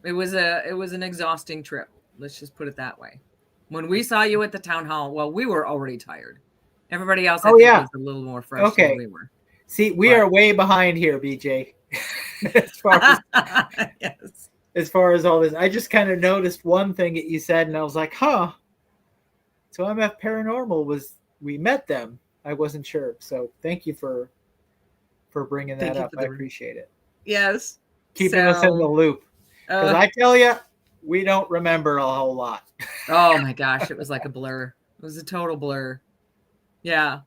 Speaker 2: It was an exhausting trip. Let's just put it that way. When we saw you at the town hall, well, we were already tired. Everybody else, was a little more fresh than we were.
Speaker 1: See, we are way behind here, BJ. As far as all this, I just kind of noticed one thing that you said, and I was like, huh. So MF Paranormal we met them. I wasn't sure. So thank you for bringing that up. I appreciate it.
Speaker 2: Yes.
Speaker 1: Keeping us in the loop. Because I tell you, we don't remember a whole lot.
Speaker 2: Oh my gosh, it was like a blur. It was a total blur. Yeah.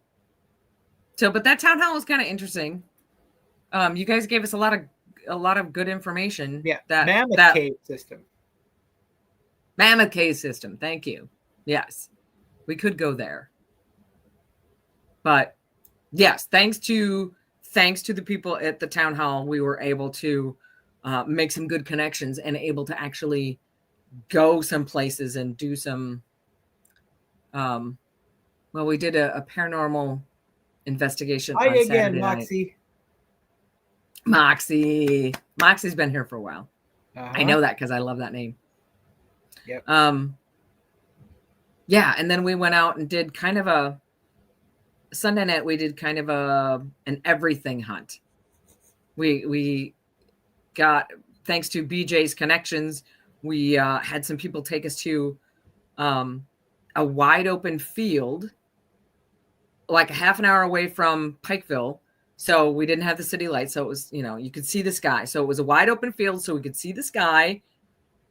Speaker 2: So, but that town hall was kind of interesting. You guys gave us a lot of good information.
Speaker 1: Yeah.
Speaker 2: That
Speaker 1: Mammoth cave system.
Speaker 2: Mammoth cave system. Thank you. Yes, we could go there. But yes, thanks to the people at the town hall, we were able to make some good connections and able to actually go some places and do some. Well, we did a paranormal investigation on Saturday
Speaker 1: Moxie.
Speaker 2: night. Moxie's been here for a while. I know that because I love that name.
Speaker 1: Yep.
Speaker 2: Yeah, and then we went out and did kind of a Sunday night. We did kind of an everything hunt. We got, thanks to BJ's connections, we had some people take us to a wide open field, like a half an hour away from Pikeville. So we didn't have the city lights. So it was, you could see the sky. So it was a wide open field so we could see the sky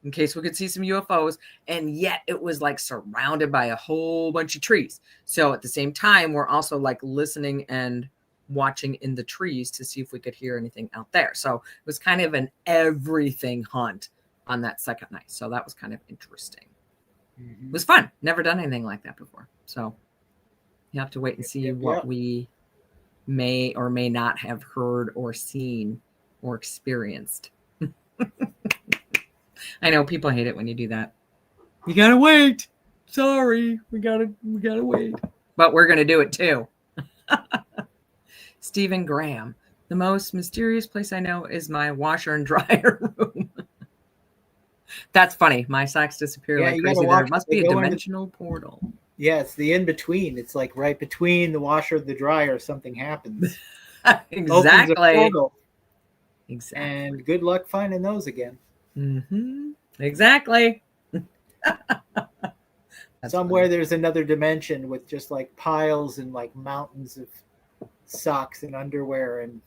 Speaker 2: in case we could see some UFOs. And yet it was like surrounded by a whole bunch of trees. So at the same time, we're also like listening and watching in the trees to see if we could hear anything out there. So it was kind of an everything hunt on that second night. So that was kind of interesting. It was fun. Never done anything like that before. So you have to wait and see what we may or may not have heard or seen or experienced. I know people hate it when you do that. You gotta wait. Sorry, we gotta wait. But we're gonna do it too. Stephen Graham. The most mysterious place I know is my washer and dryer room. That's funny. My socks disappear like crazy. There must be a dimensional portal.
Speaker 1: Yeah, it's the in-between. It's like right between the washer and the dryer, something happens.
Speaker 2: Exactly.
Speaker 1: Exactly. And good luck finding those again.
Speaker 2: Mm-hmm. Exactly.
Speaker 1: Somewhere funny. There's another dimension with just like piles and like mountains of socks and underwear and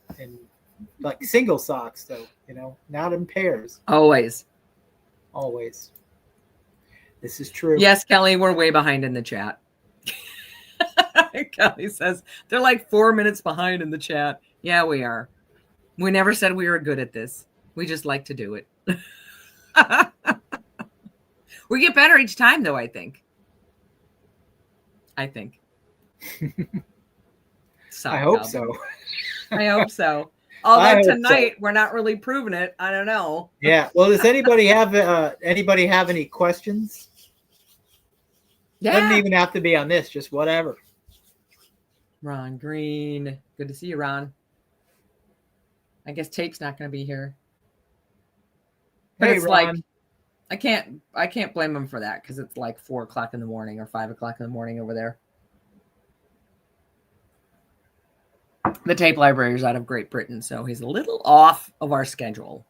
Speaker 1: like single socks, though, not in pairs.
Speaker 2: Always.
Speaker 1: This is true.
Speaker 2: Yes, Kelly, we're way behind in the chat. Kelly says they're like 4 minutes behind in the chat. Yeah, we are. We never said we were good at this. We just like to do it. We get better each time, though, I think.
Speaker 1: I hope so.
Speaker 2: I hope so. Although tonight we're not really proving it. I don't know.
Speaker 1: Yeah. Well, does anybody have any questions? Yeah. Doesn't even have to be on this. Just whatever.
Speaker 2: Ron Green. Good to see you, Ron. I guess Tape's not going to be here. But hey, it's Ron. Like I can't blame him for that because it's like 4 o'clock in the morning or 5 o'clock in the morning over there. The tape library is out of Great Britain, so he's a little off of our schedule.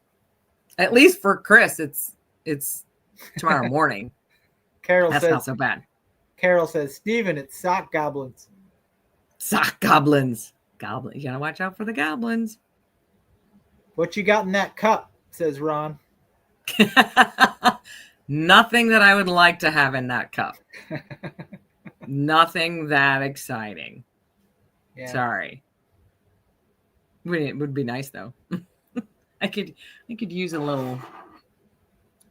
Speaker 2: At least for Chris, it's tomorrow morning. That's not so bad.
Speaker 1: Carol says, Steven, it's sock goblins.
Speaker 2: Sock goblins. You gotta watch out for the goblins.
Speaker 1: What you got in that cup? Says Ron.
Speaker 2: Nothing that I would like to have in that cup. Nothing that exciting. Yeah. Sorry. It would be nice though. I could use a little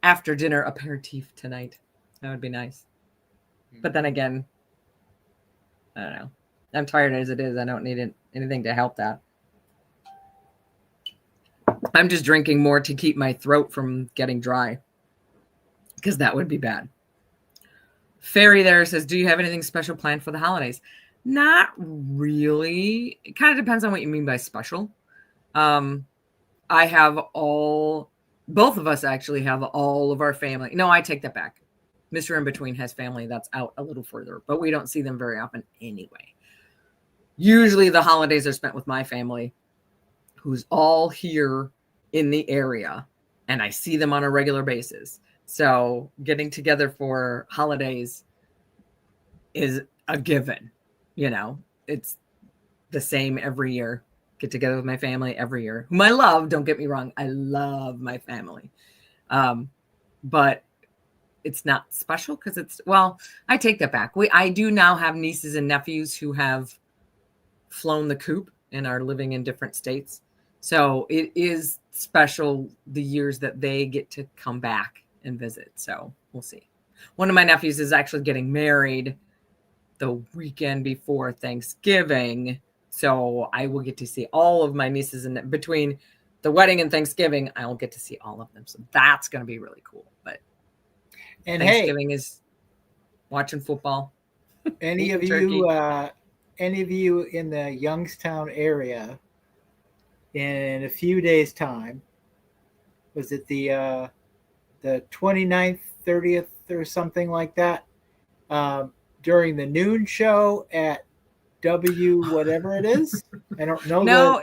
Speaker 2: after dinner aperitif tonight. That would be nice. But then again, I don't know. I'm tired as it is. I don't need anything to help that. I'm just drinking more to keep my throat from getting dry because that would be bad. Fairy there says, do you have anything special planned for the holidays? Not really. It kind of depends on what you mean by special. I have both of us actually have all of our family. No, I take that back. Mr. InBetween has family that's out a little further, but we don't see them very often anyway. Usually the holidays are spent with my family, who's all here in the area, and I see them on a regular basis. So getting together for holidays is a given. It's the same every year. Get together with my family every year, whom I love. Don't get me wrong. I love my family. But it's not special because I take that back. I do now have nieces and nephews who have flown the coop and are living in different states. So it is special the years that they get to come back and visit. So we'll see. One of my nephews is actually getting married the weekend before Thanksgiving. So I will get to see all of my nieces, and between the wedding and Thanksgiving, I'll get to see all of them. So that's going to be really cool. But Thanksgiving is watching football.
Speaker 1: Any of you in the Youngstown area in a few days' time, was it the 29th, 30th or something like that, during the noon show at whatever it is? I don't know.
Speaker 2: No.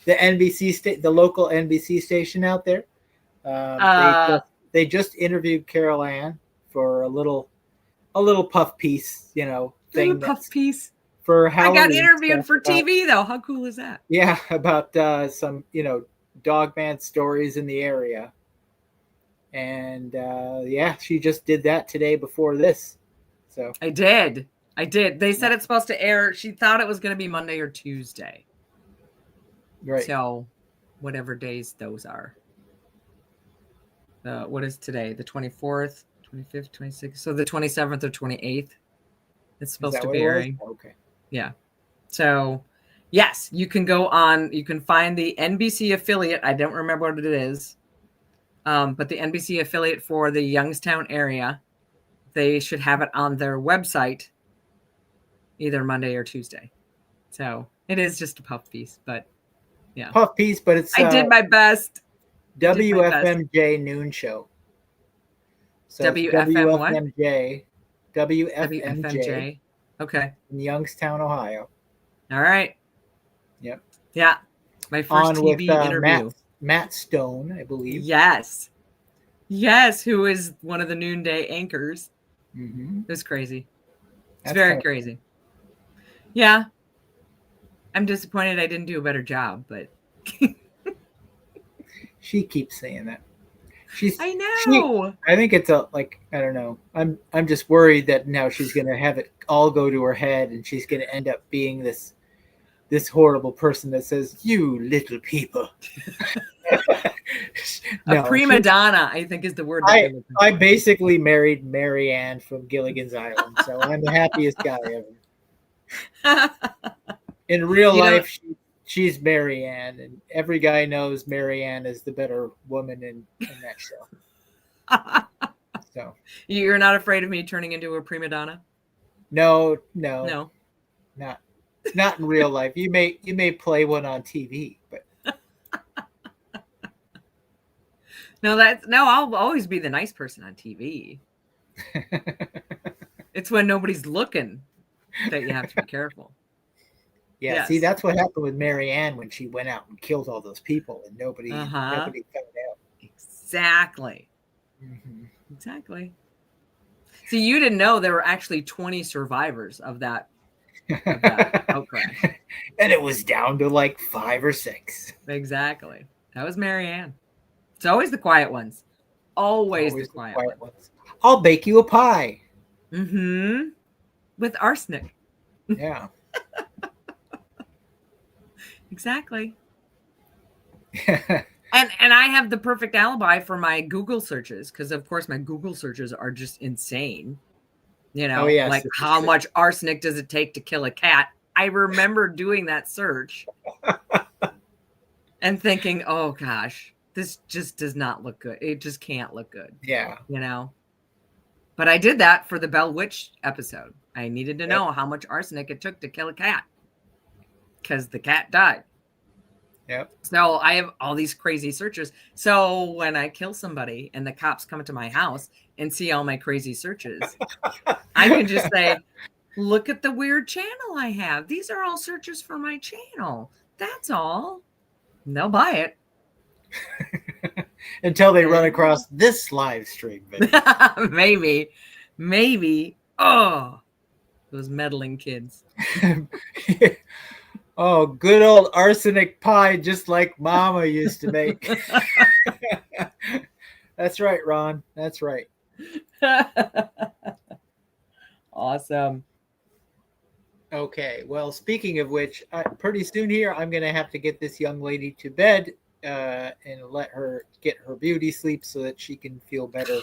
Speaker 1: the NBC the local NBC station out there. They just interviewed Carol Ann for a little puff piece, thing.
Speaker 2: Puff piece
Speaker 1: for Halloween.
Speaker 2: I got interviewed for TV though. How cool is that?
Speaker 1: Yeah, about some Dogman stories in the area, and she just did that today before this. So
Speaker 2: I did. They said it's supposed to air. She thought it was going to be Monday or Tuesday.
Speaker 1: Right.
Speaker 2: So whatever days those are. What is today? The 24th, 25th, 26th. So the 27th or 28th. It's supposed to be airing.
Speaker 1: Okay.
Speaker 2: Yeah. So yes, you can go on. You can find the NBC affiliate. I don't remember what it is. But the NBC affiliate for the Youngstown area, they should have it on their website either Monday or Tuesday. So it is just a puff piece, but yeah.
Speaker 1: Puff piece, but it's
Speaker 2: I did my best.
Speaker 1: WFMJ noon show. So WFMJ. WFMJ.
Speaker 2: Okay.
Speaker 1: In Youngstown, Ohio.
Speaker 2: All right.
Speaker 1: Yep.
Speaker 2: Yeah. My first TV interview.
Speaker 1: Matt Stone, I believe.
Speaker 2: Yes. Yes, who is one of the noonday anchors.
Speaker 1: Mm-hmm.
Speaker 2: It was crazy. It's very crazy. Yeah. I'm disappointed I didn't do a better job, but
Speaker 1: she keeps saying that.
Speaker 2: I know.
Speaker 1: I think it's I don't know. I'm just worried that now she's gonna have it all go to her head, and she's gonna end up being this horrible person that says, "You little people."
Speaker 2: A prima donna, I think, is the word.
Speaker 1: I basically married Mary Ann from Gilligan's Island, so I'm the happiest guy ever. In real life, she's Mary Ann, and every guy knows Mary Ann is the better woman in that show. So
Speaker 2: you're not afraid of me turning into a prima donna?
Speaker 1: No, not in real life. You may play one on TV, but
Speaker 2: no, I'll always be the nice person on TV. It's when nobody's looking that you have to be careful.
Speaker 1: Yeah, yes. See, that's what happened with Mary Ann when she went out and killed all those people, and nobody found out.
Speaker 2: Exactly.
Speaker 1: Mm-hmm.
Speaker 2: Exactly. See, you didn't know there were actually 20 survivors of that outcry.
Speaker 1: And it was down to 5 or 6.
Speaker 2: Exactly. That was Mary Ann. It's always the quiet ones. Always the quiet ones.
Speaker 1: I'll bake you a pie.
Speaker 2: Mm-hmm. With arsenic.
Speaker 1: Yeah.
Speaker 2: Exactly. And I have the perfect alibi for my Google searches, because of course my Google searches are just insane. How much arsenic does it take to kill a cat? I remember doing that search and thinking, oh gosh, this just does not look good. It just can't look good.
Speaker 1: Yeah.
Speaker 2: But I did that for the Bell Witch episode. I needed to know how much arsenic it took to kill a cat, because the cat died.
Speaker 1: Yep.
Speaker 2: So I have all these crazy searches. So when I kill somebody and the cops come to my house and see all my crazy searches, I can just say, look at the weird channel I have. These are all searches for my channel. That's all. And they'll buy
Speaker 1: it. Until they run across this live stream video.
Speaker 2: Maybe. Oh, those meddling kids.
Speaker 1: Oh, good old arsenic pie, just like Mama used to make. That's right, Ron. That's right.
Speaker 2: Awesome.
Speaker 1: Okay. Well, speaking of which, pretty soon here, I'm going to have to get this young lady to bed and let her get her beauty sleep so that she can feel better.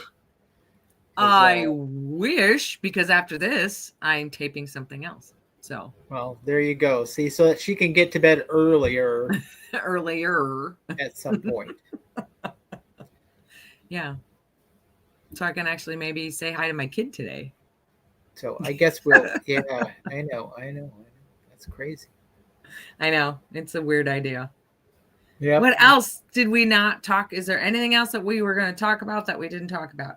Speaker 2: I wish, because after this, I'm taping something else. So.
Speaker 1: Well, there you go. See, so that she can get to bed earlier.
Speaker 2: Earlier.
Speaker 1: At some point.
Speaker 2: Yeah. So I can actually maybe say hi to my kid today.
Speaker 1: So I guess we'll, yeah, I know. That's crazy.
Speaker 2: I know. It's a weird idea.
Speaker 1: Yeah.
Speaker 2: What else did we not talk? Is there anything else that we were going to talk about that we didn't talk about?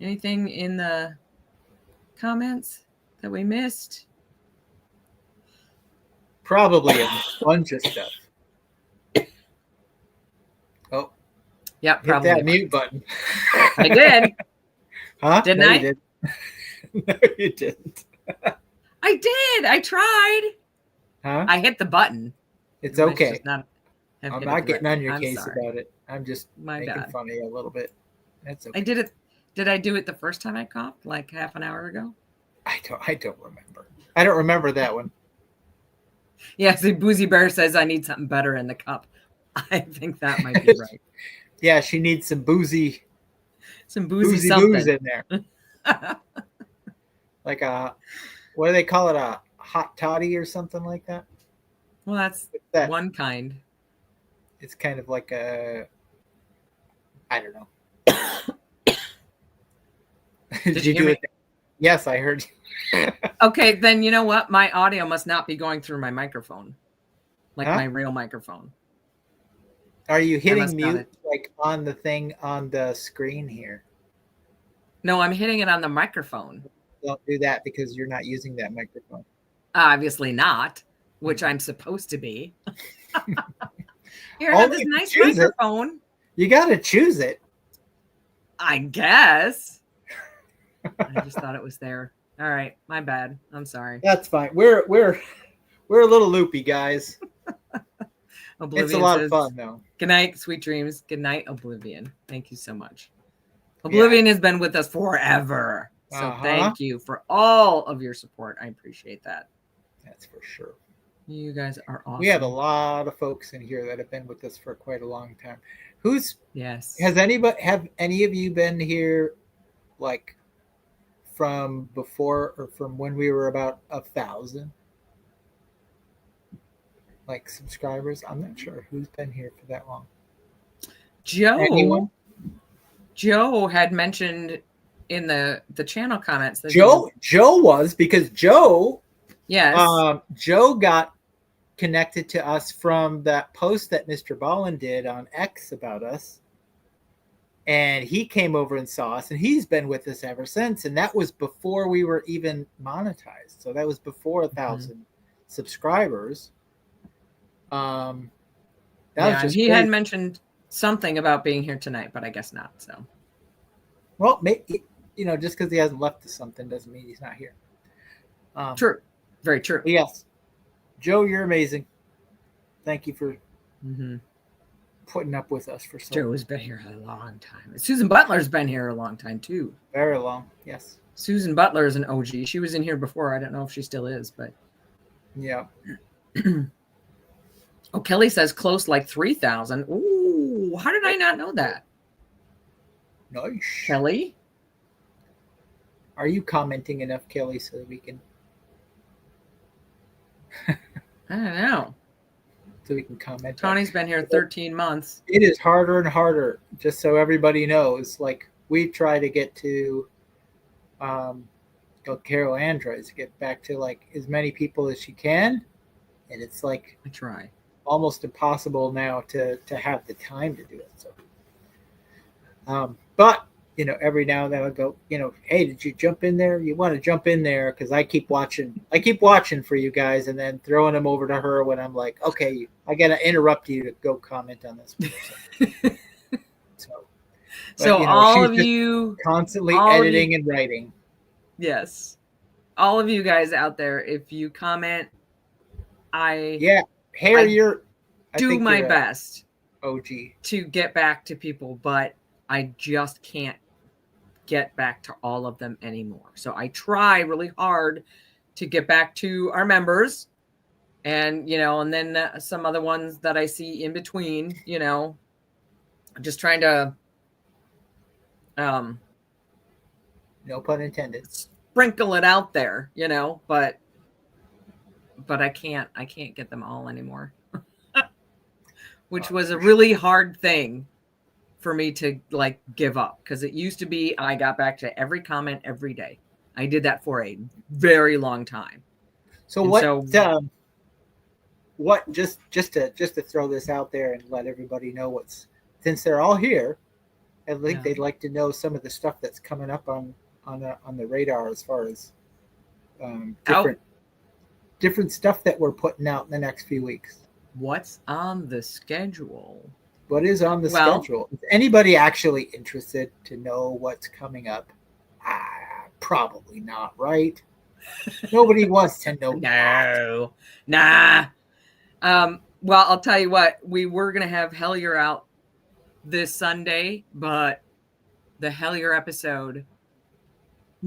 Speaker 2: Anything in the comments that we missed?
Speaker 1: Probably a bunch of stuff. Oh.
Speaker 2: Yep, probably.
Speaker 1: Hit that mute button.
Speaker 2: I did.
Speaker 1: Huh?
Speaker 2: Didn't
Speaker 1: no,
Speaker 2: I?
Speaker 1: You didn't. No, you didn't.
Speaker 2: I did. I tried.
Speaker 1: Huh?
Speaker 2: I hit the button.
Speaker 1: It's okay.
Speaker 2: I'm
Speaker 1: not getting on your case about it. I'm just making fun of you a little bit. That's okay.
Speaker 2: I did it. Did I do it the first time I coughed, like half an hour ago?
Speaker 1: I don't remember. I don't remember that one.
Speaker 2: Yeah, see, Boozy Bear says I need something better in the cup. I think that might be right.
Speaker 1: Yeah, she needs some boozy
Speaker 2: something.
Speaker 1: Booze in there. Like what do they call it? A hot toddy or something like that?
Speaker 2: Well, that's one kind.
Speaker 1: It's kind of like I don't know. Did you do it? Yes, I heard you.
Speaker 2: Okay, then you know what? My audio must not be going through my microphone, like my real microphone.
Speaker 1: Are you hitting mute like on the thing on the screen here?
Speaker 2: No, I'm hitting it on the microphone.
Speaker 1: Don't do that because you're not using that microphone.
Speaker 2: Obviously not, which I'm supposed to be. Here, I have this nice microphone.
Speaker 1: You got to choose it.
Speaker 2: I guess. I just thought it was there. All right, my bad. I'm sorry.
Speaker 1: That's fine. We're a little loopy, guys.
Speaker 2: Oblivion
Speaker 1: it's a lot of fun, though.
Speaker 2: Good night, sweet dreams. Good night, Oblivion. Thank you so much. Oblivion has been with us forever. So thank you for all of your support. I appreciate that.
Speaker 1: That's for sure.
Speaker 2: You guys are awesome.
Speaker 1: We have a lot of folks in here that have been with us for quite a long time.
Speaker 2: Yes.
Speaker 1: Have any of you been here like from before or from when we were about 1,000? Like subscribers? I'm not sure who's been here for that long.
Speaker 2: Anyone? Joe had mentioned in the channel comments that
Speaker 1: Joe was, because Joe Joe got connected to us from that post that Mr. Ballin did on X about us, and he came over and saw us, and he's been with us ever since, and that was before we were even monetized, so that was before 1,000 subscribers.
Speaker 2: He had mentioned something about being here tonight, but I guess not. So,
Speaker 1: well, maybe, just because he hasn't left us something doesn't mean he's not here.
Speaker 2: True. Very true.
Speaker 1: Yes. Joe, you're amazing. Thank you for putting up with us for so long.
Speaker 2: Joe's been here a long time. Susan Butler's been here a long time, too.
Speaker 1: Very long, yes.
Speaker 2: Susan Butler is an OG. She was in here before. I don't know if she still is, but...
Speaker 1: Yeah.
Speaker 2: Oh, Kelly says close like 3,000. Ooh, how did I not know that?
Speaker 1: Nice.
Speaker 2: Kelly?
Speaker 1: Are you commenting enough, Kelly, so that we can...
Speaker 2: I don't know.
Speaker 1: So we can comment.
Speaker 2: Tony's been here 13 months.
Speaker 1: It is harder and harder, just so everybody knows. Like, we try to get to Carol Ann tries to get back to like as many people as she can. And it's like
Speaker 2: I try.
Speaker 1: Almost impossible now to have the time to do it. So but every now and then I'll go, hey, did you jump in there? You want to jump in there? Because I keep watching for you guys and then throwing them over to her when I'm like, okay, I got to interrupt you to go comment on this.
Speaker 2: So all of you
Speaker 1: constantly editing and writing.
Speaker 2: Yes. All of you guys out there, if you comment, I do my best
Speaker 1: OG
Speaker 2: to get back to people, but I just can't get back to all of them anymore. So I try really hard to get back to our members. And, and then some other ones that I see in between, just trying to,
Speaker 1: no pun intended,
Speaker 2: sprinkle it out there, but I can't get them all anymore, which was a really hard thing for me to like give up, because it used to be I got back to every comment every day. I did that for a very long time.
Speaker 1: So what just to throw this out there and let everybody know since they're all here, I think they'd like to know some of the stuff that's coming up on the radar as far as different stuff that we're putting out in the next few weeks.
Speaker 2: What's on the schedule?
Speaker 1: What is on the schedule? Is anybody actually interested to know what's coming up? Probably not, right? Nobody wants to know.
Speaker 2: No. Nah. Well, I'll tell you what, we were going to have Hellier out this Sunday, but the Hellier episode,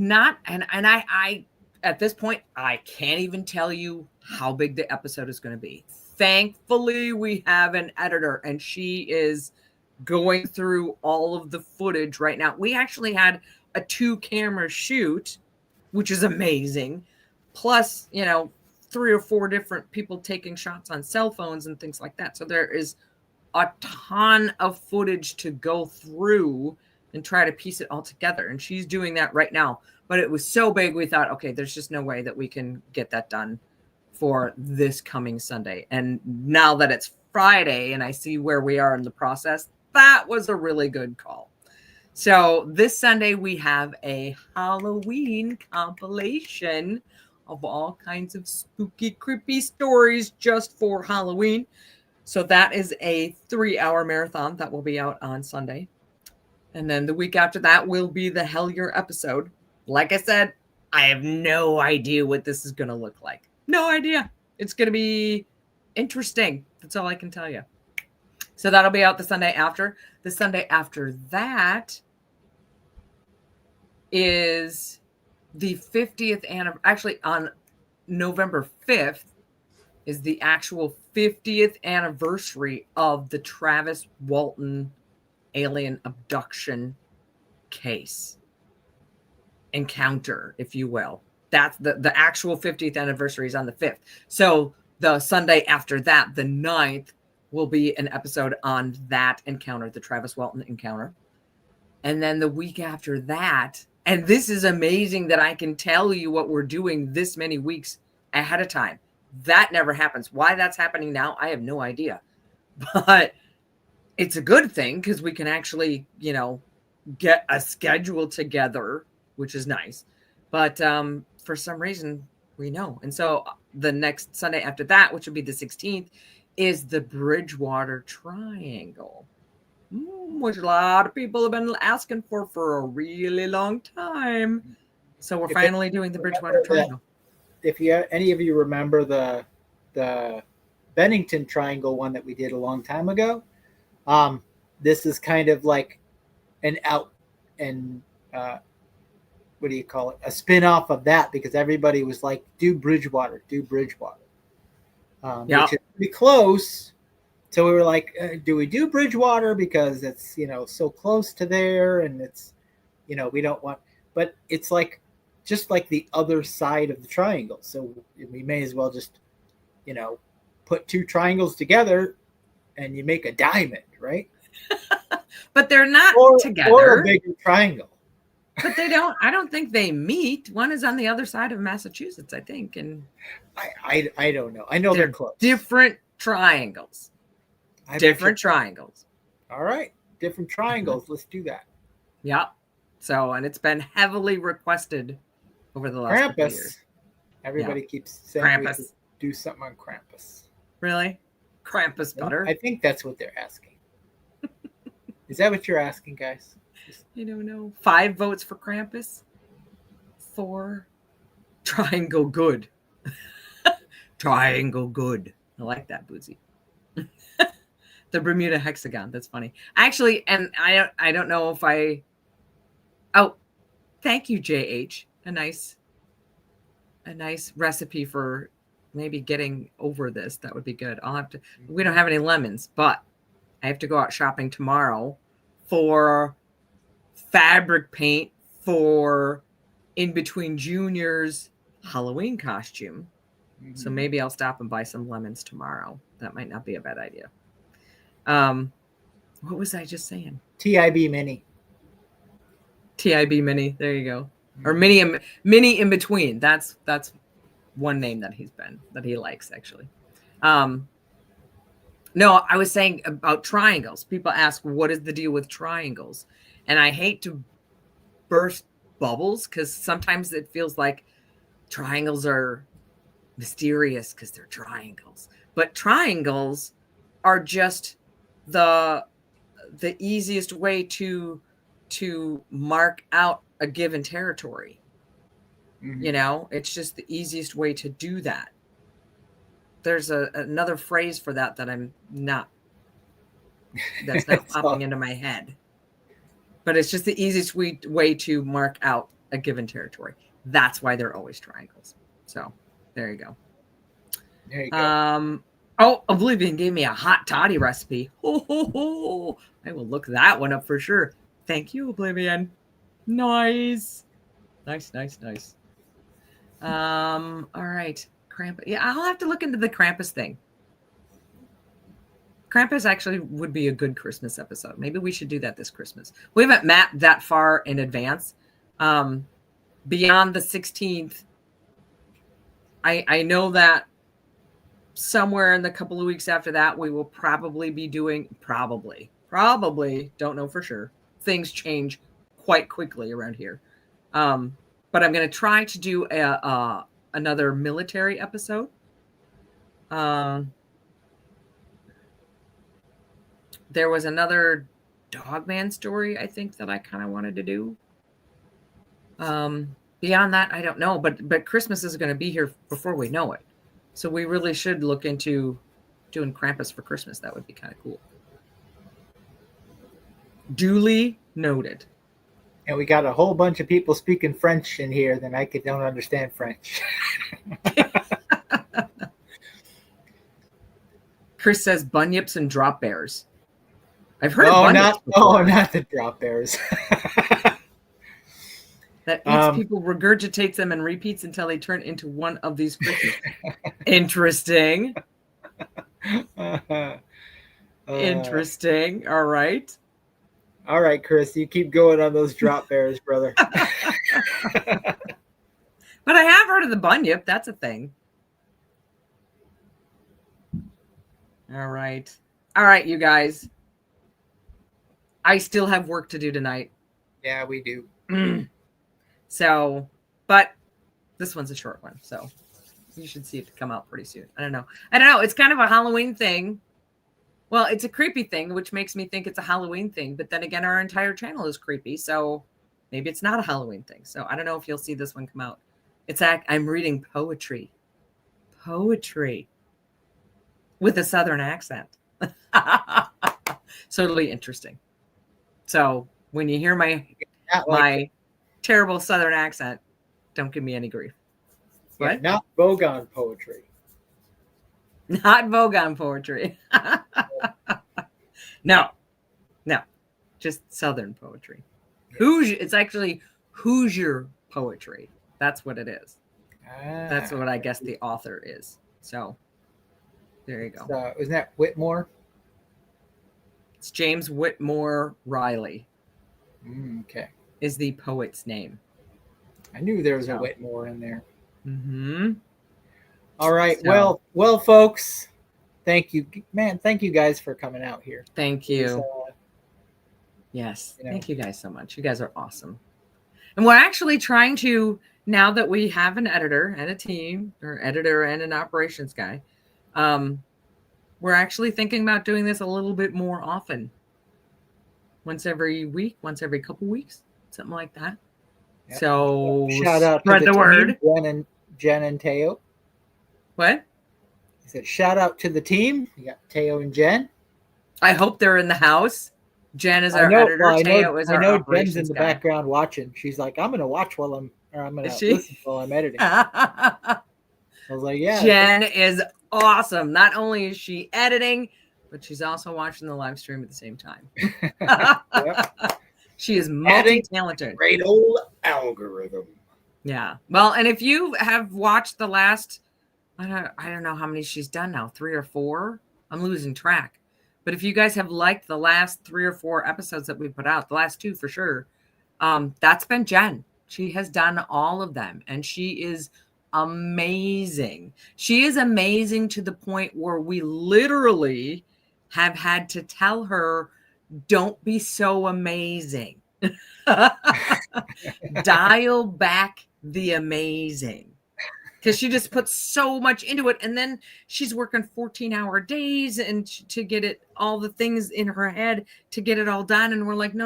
Speaker 2: I at this point, I can't even tell you how big the episode is going to be. Thankfully, we have an editor, and she is going through all of the footage right now. We actually had a 2-camera shoot, which is amazing. Plus, 3 or 4 different people taking shots on cell phones and things like that. So there is a ton of footage to go through and try to piece it all together. And she's doing that right now. But it was so big, we thought, okay, there's just no way that we can get that done for this coming Sunday. And now that it's Friday and I see where we are in the process, that was a really good call. So this Sunday we have a Halloween compilation of all kinds of spooky, creepy stories just for Halloween. So that is a 3-hour marathon that will be out on Sunday. And then the week after that will be the Hellier episode. Like I said, I have no idea what this is going to look like. No idea. It's going to be interesting. That's all I can tell you. So that'll be out the Sunday after. The Sunday after that is the 50th anniversary. Actually, on November 5th is the actual 50th anniversary of the Travis Walton alien abduction case. Encounter, if you will. That's the actual 50th anniversary is on the 5th. So the Sunday after that, the 9th, will be an episode on that encounter, the Travis Walton encounter. And then the week after that, and this is amazing that I can tell you what we're doing this many weeks ahead of time. That never happens. Why that's happening now, I have no idea. But it's a good thing because we can actually, get a schedule together, which is nice. But for some reason, we know. And so the next Sunday after that, which would be the 16th, is the Bridgewater Triangle, which a lot of people have been asking for a really long time. So we're finally doing the Bridgewater Triangle.
Speaker 1: If any of you remember the Bennington Triangle one that we did a long time ago, this is kind of like an what do you call it? A spin-off of that, because everybody was like, do Bridgewater. Which is pretty close. So we were like, do we do Bridgewater because it's, so close to there, and it's, we don't want, but it's like, just like the other side of the triangle. So we may as well just, put 2 triangles together and you make a diamond, right?
Speaker 2: But they're not together.
Speaker 1: Or a bigger triangle.
Speaker 2: But I don't think they meet. One is on the other side of Massachusetts, I think. And
Speaker 1: I don't know. I know they're close.
Speaker 2: Different triangles. Triangles.
Speaker 1: All right. Different triangles. Let's do that.
Speaker 2: Yeah. So, and it's been heavily requested over the last couple years.
Speaker 1: Everybody keeps saying we should do something on Krampus.
Speaker 2: Really? Krampus butter?
Speaker 1: I think that's what they're asking. Is that what you're asking, guys?
Speaker 2: I don't know. 5 votes for Krampus. 4 Triangle Good. Triangle Good. I like that, Boozy. The Bermuda Hexagon. That's funny. Actually, and I don't know if I... Oh, thank you, JH. A nice a nice recipe for maybe getting over this, that would be good. I'll have to. We don't have any lemons, but I have to go out shopping tomorrow for fabric paint for InBetween Junior's Halloween costume. Mm-hmm. So maybe I'll stop and buy some lemons tomorrow. That might not be a bad idea. What was I just saying?
Speaker 1: TIB Mini.
Speaker 2: TIB Mini. There you go. Mm-hmm. Or Mini InBetween. That's one name that he likes actually. No, I was saying about triangles. People ask, what is the deal with triangles? And I hate to burst bubbles because sometimes it feels like triangles are mysterious because they're triangles. But triangles are just the easiest way to mark out a given territory. Mm-hmm. You know, it's just the easiest way to do that. There's another phrase for that I'm not, that's not popping into my head. But it's just the easiest way to mark out a given territory. That's why they're always triangles. So there you go.
Speaker 1: There you go.
Speaker 2: Oblivion gave me a hot toddy recipe. I will look that one up for sure. Thank you, Oblivion. Nice. All right. Krampus. Yeah, I'll have to look into the Krampus thing. Krampus actually would be a good Christmas episode. Maybe we should do that this Christmas. We haven't mapped that far in advance. Beyond the 16th, I know that somewhere in the couple of weeks after that, we will probably be doing, probably, don't know for sure. Things change quite quickly around here. But I'm going to try to do another military episode. There was another Dogman story, I think, that I kind of wanted to do. Beyond that, I don't know. But Christmas is going to be here before we know it. So we really should look into doing Krampus for Christmas. That would be kind of cool. Duly noted.
Speaker 1: And we got a whole bunch of people speaking French in here that I don't understand French.
Speaker 2: Chris says bunyips and drop bears. I've heard of bunyips before.
Speaker 1: Not the drop bears.
Speaker 2: That eats people, regurgitates them, and repeats until they turn into one of these creatures. Interesting. Interesting. All right.
Speaker 1: All right, Chris, you keep going on those drop bears, brother.
Speaker 2: But I have heard of the bunyip. That's a thing. All right. All right, you guys. I still have work to do tonight.
Speaker 1: Yeah, we do.
Speaker 2: So, but this one's a short one, so you should see it come out pretty soon. I don't know. It's kind of a Halloween thing. Well, it's a creepy thing, which makes me think it's a Halloween thing. But then again, our entire channel is creepy, so maybe it's not a Halloween thing. So I don't know if you'll see this one come out. I'm reading poetry with a Southern accent. Totally interesting. So when you hear my terrible Southern accent, don't give me any grief.
Speaker 1: Yeah, not Vogon poetry.
Speaker 2: Not Vogon poetry. No. Just Southern poetry. Yeah. It's actually Hoosier poetry. That's what it is. That's what I guess the author is. So there you go.
Speaker 1: Isn't that Whitmore?
Speaker 2: It's James Whitmore Riley.
Speaker 1: Okay.
Speaker 2: Is the poet's name.
Speaker 1: I knew there was a Whitmore in there.
Speaker 2: Mm-hmm.
Speaker 1: All right. So, well, folks, thank you, man. Thank you guys for coming out here.
Speaker 2: Thank you. Yes. Thank you guys so much. You guys are awesome. And we're actually trying to, now that we have an editor and a team, or editor and an operations guy, we're actually thinking about doing this a little bit more often. Once every week, once every couple weeks, something like that. Yep. So
Speaker 1: shout out
Speaker 2: spread
Speaker 1: to
Speaker 2: the word.
Speaker 1: Jen and Teo.
Speaker 2: What?
Speaker 1: He said, shout out to the team. You got Teo and Jen.
Speaker 2: I hope they're in the house. Jen is our editor. Teo is our operations
Speaker 1: Jen's in the background watching. She's like, I'm going to watch while I'm or I'm gonna
Speaker 2: Is she?
Speaker 1: listen while I'm editing. I was like, yeah.
Speaker 2: Jen is awesome. Not only is she editing, but she's also watching the live stream at the same time. Yep. She is multi-talented.
Speaker 1: Great old algorithm.
Speaker 2: Yeah. Well, and if you have watched the last, I don't know how many she's done now, 3 or 4. I'm losing track. But if you guys have liked the last 3 or 4 episodes that we put out, the last 2 for sure, that's been Jen. She has done all of them, and she is amazing. She is amazing to the point where we literally have had to tell her, don't be so amazing. Dial back the amazing. Because she just puts so much into it. And then she's working 14-hour days and to get it, all the things in her head to get it all done. And we're like, no.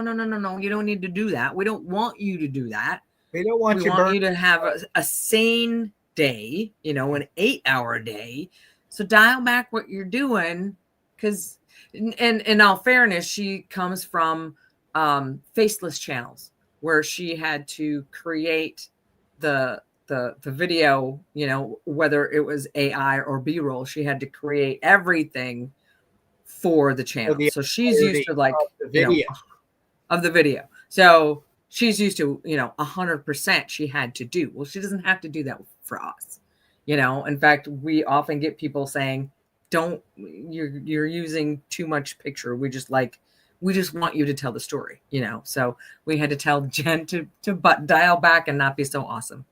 Speaker 2: You don't need to do that. We don't want you to do that.
Speaker 1: We don't want
Speaker 2: you to have a sane day, an 8-hour day. So dial back what you're doing. Because in all fairness, she comes from faceless channels where she had to create the video, whether it was AI or B-roll, she had to create everything for the channel. So she's used to of the video. So she's used to, 100% she had to do. Well, she doesn't have to do that for us. In fact, we often get people saying, you're using too much picture. We just want you to tell the story, So we had to tell Jen to dial back and not be so awesome.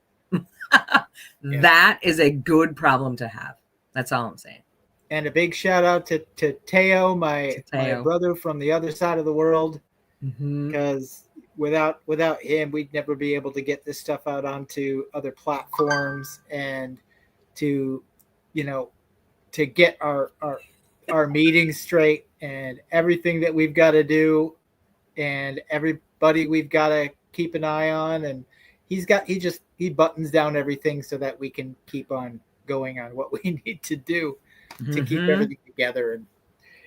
Speaker 2: Yeah. That is a good problem to have. That's all I'm saying.
Speaker 1: And a big shout out to Teo, my brother from the other side of the world, because without him, we'd never be able to get this stuff out onto other platforms and to get our meetings straight and everything that we've got to do and everybody we've got to keep an eye on. And he buttons down everything so that we can keep on going on what we need to do to keep everything together. And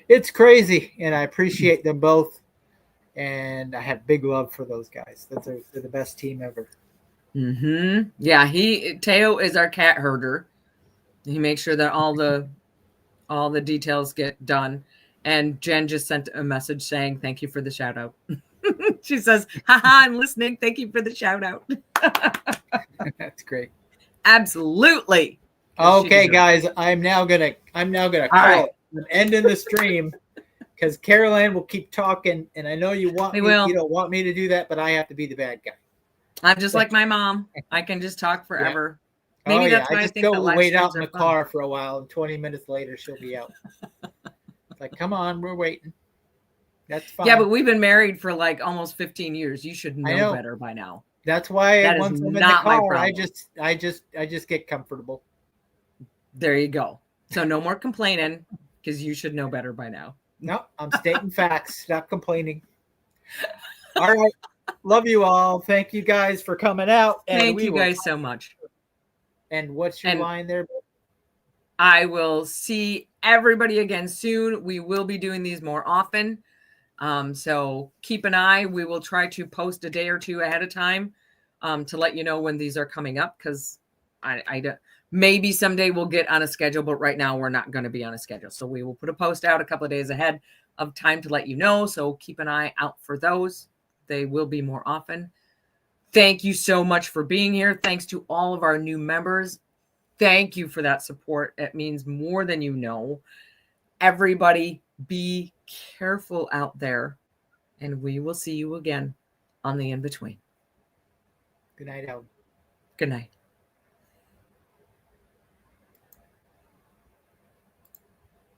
Speaker 1: it's crazy, and I appreciate them both, and I have big love for those guys. They're the best team ever.
Speaker 2: Yeah, Teo is our cat herder. He makes sure that all the details get done. And Jen just sent a message saying, thank you for the shout out. She says, haha, I'm listening. Thank you for the shout out.
Speaker 1: That's great.
Speaker 2: Absolutely.
Speaker 1: Okay, guys, I'm now gonna call it. I'm ending the stream because Caroline will keep talking, and I know you don't want me to do that, but I have to be the bad guy.
Speaker 2: I'm just like my mom. I can just talk forever.
Speaker 1: Yeah. Maybe that's why I think go wait out in the car for a while, and 20 minutes later she'll be out. It's like, come on, we're waiting. That's fine.
Speaker 2: Yeah, but we've been married for like almost 15 years. You should know better by now.
Speaker 1: That's why once I'm in the car, I just get comfortable.
Speaker 2: There you go. So no more complaining because you should know better by now.
Speaker 1: No, I'm stating facts, not complaining. All right. Love you all. Thank you guys for coming out.
Speaker 2: Thank you guys so much.
Speaker 1: And what's your line there?
Speaker 2: I will see everybody again soon. We will be doing these more often. So keep an eye. We will try to post a day or two ahead of time to let you know when these are coming up, because I don't. Maybe someday we'll get on a schedule, but right now we're not going to be on a schedule. So we will put a post out a couple of days ahead of time to let you know. So keep an eye out for those. They will be more often. Thank you so much for being here. Thanks to all of our new members. Thank you for that support. It means more than you know. Everybody, be careful out there, and we will see you again on the In-Between.
Speaker 1: Good night, Ellen.
Speaker 2: Good night.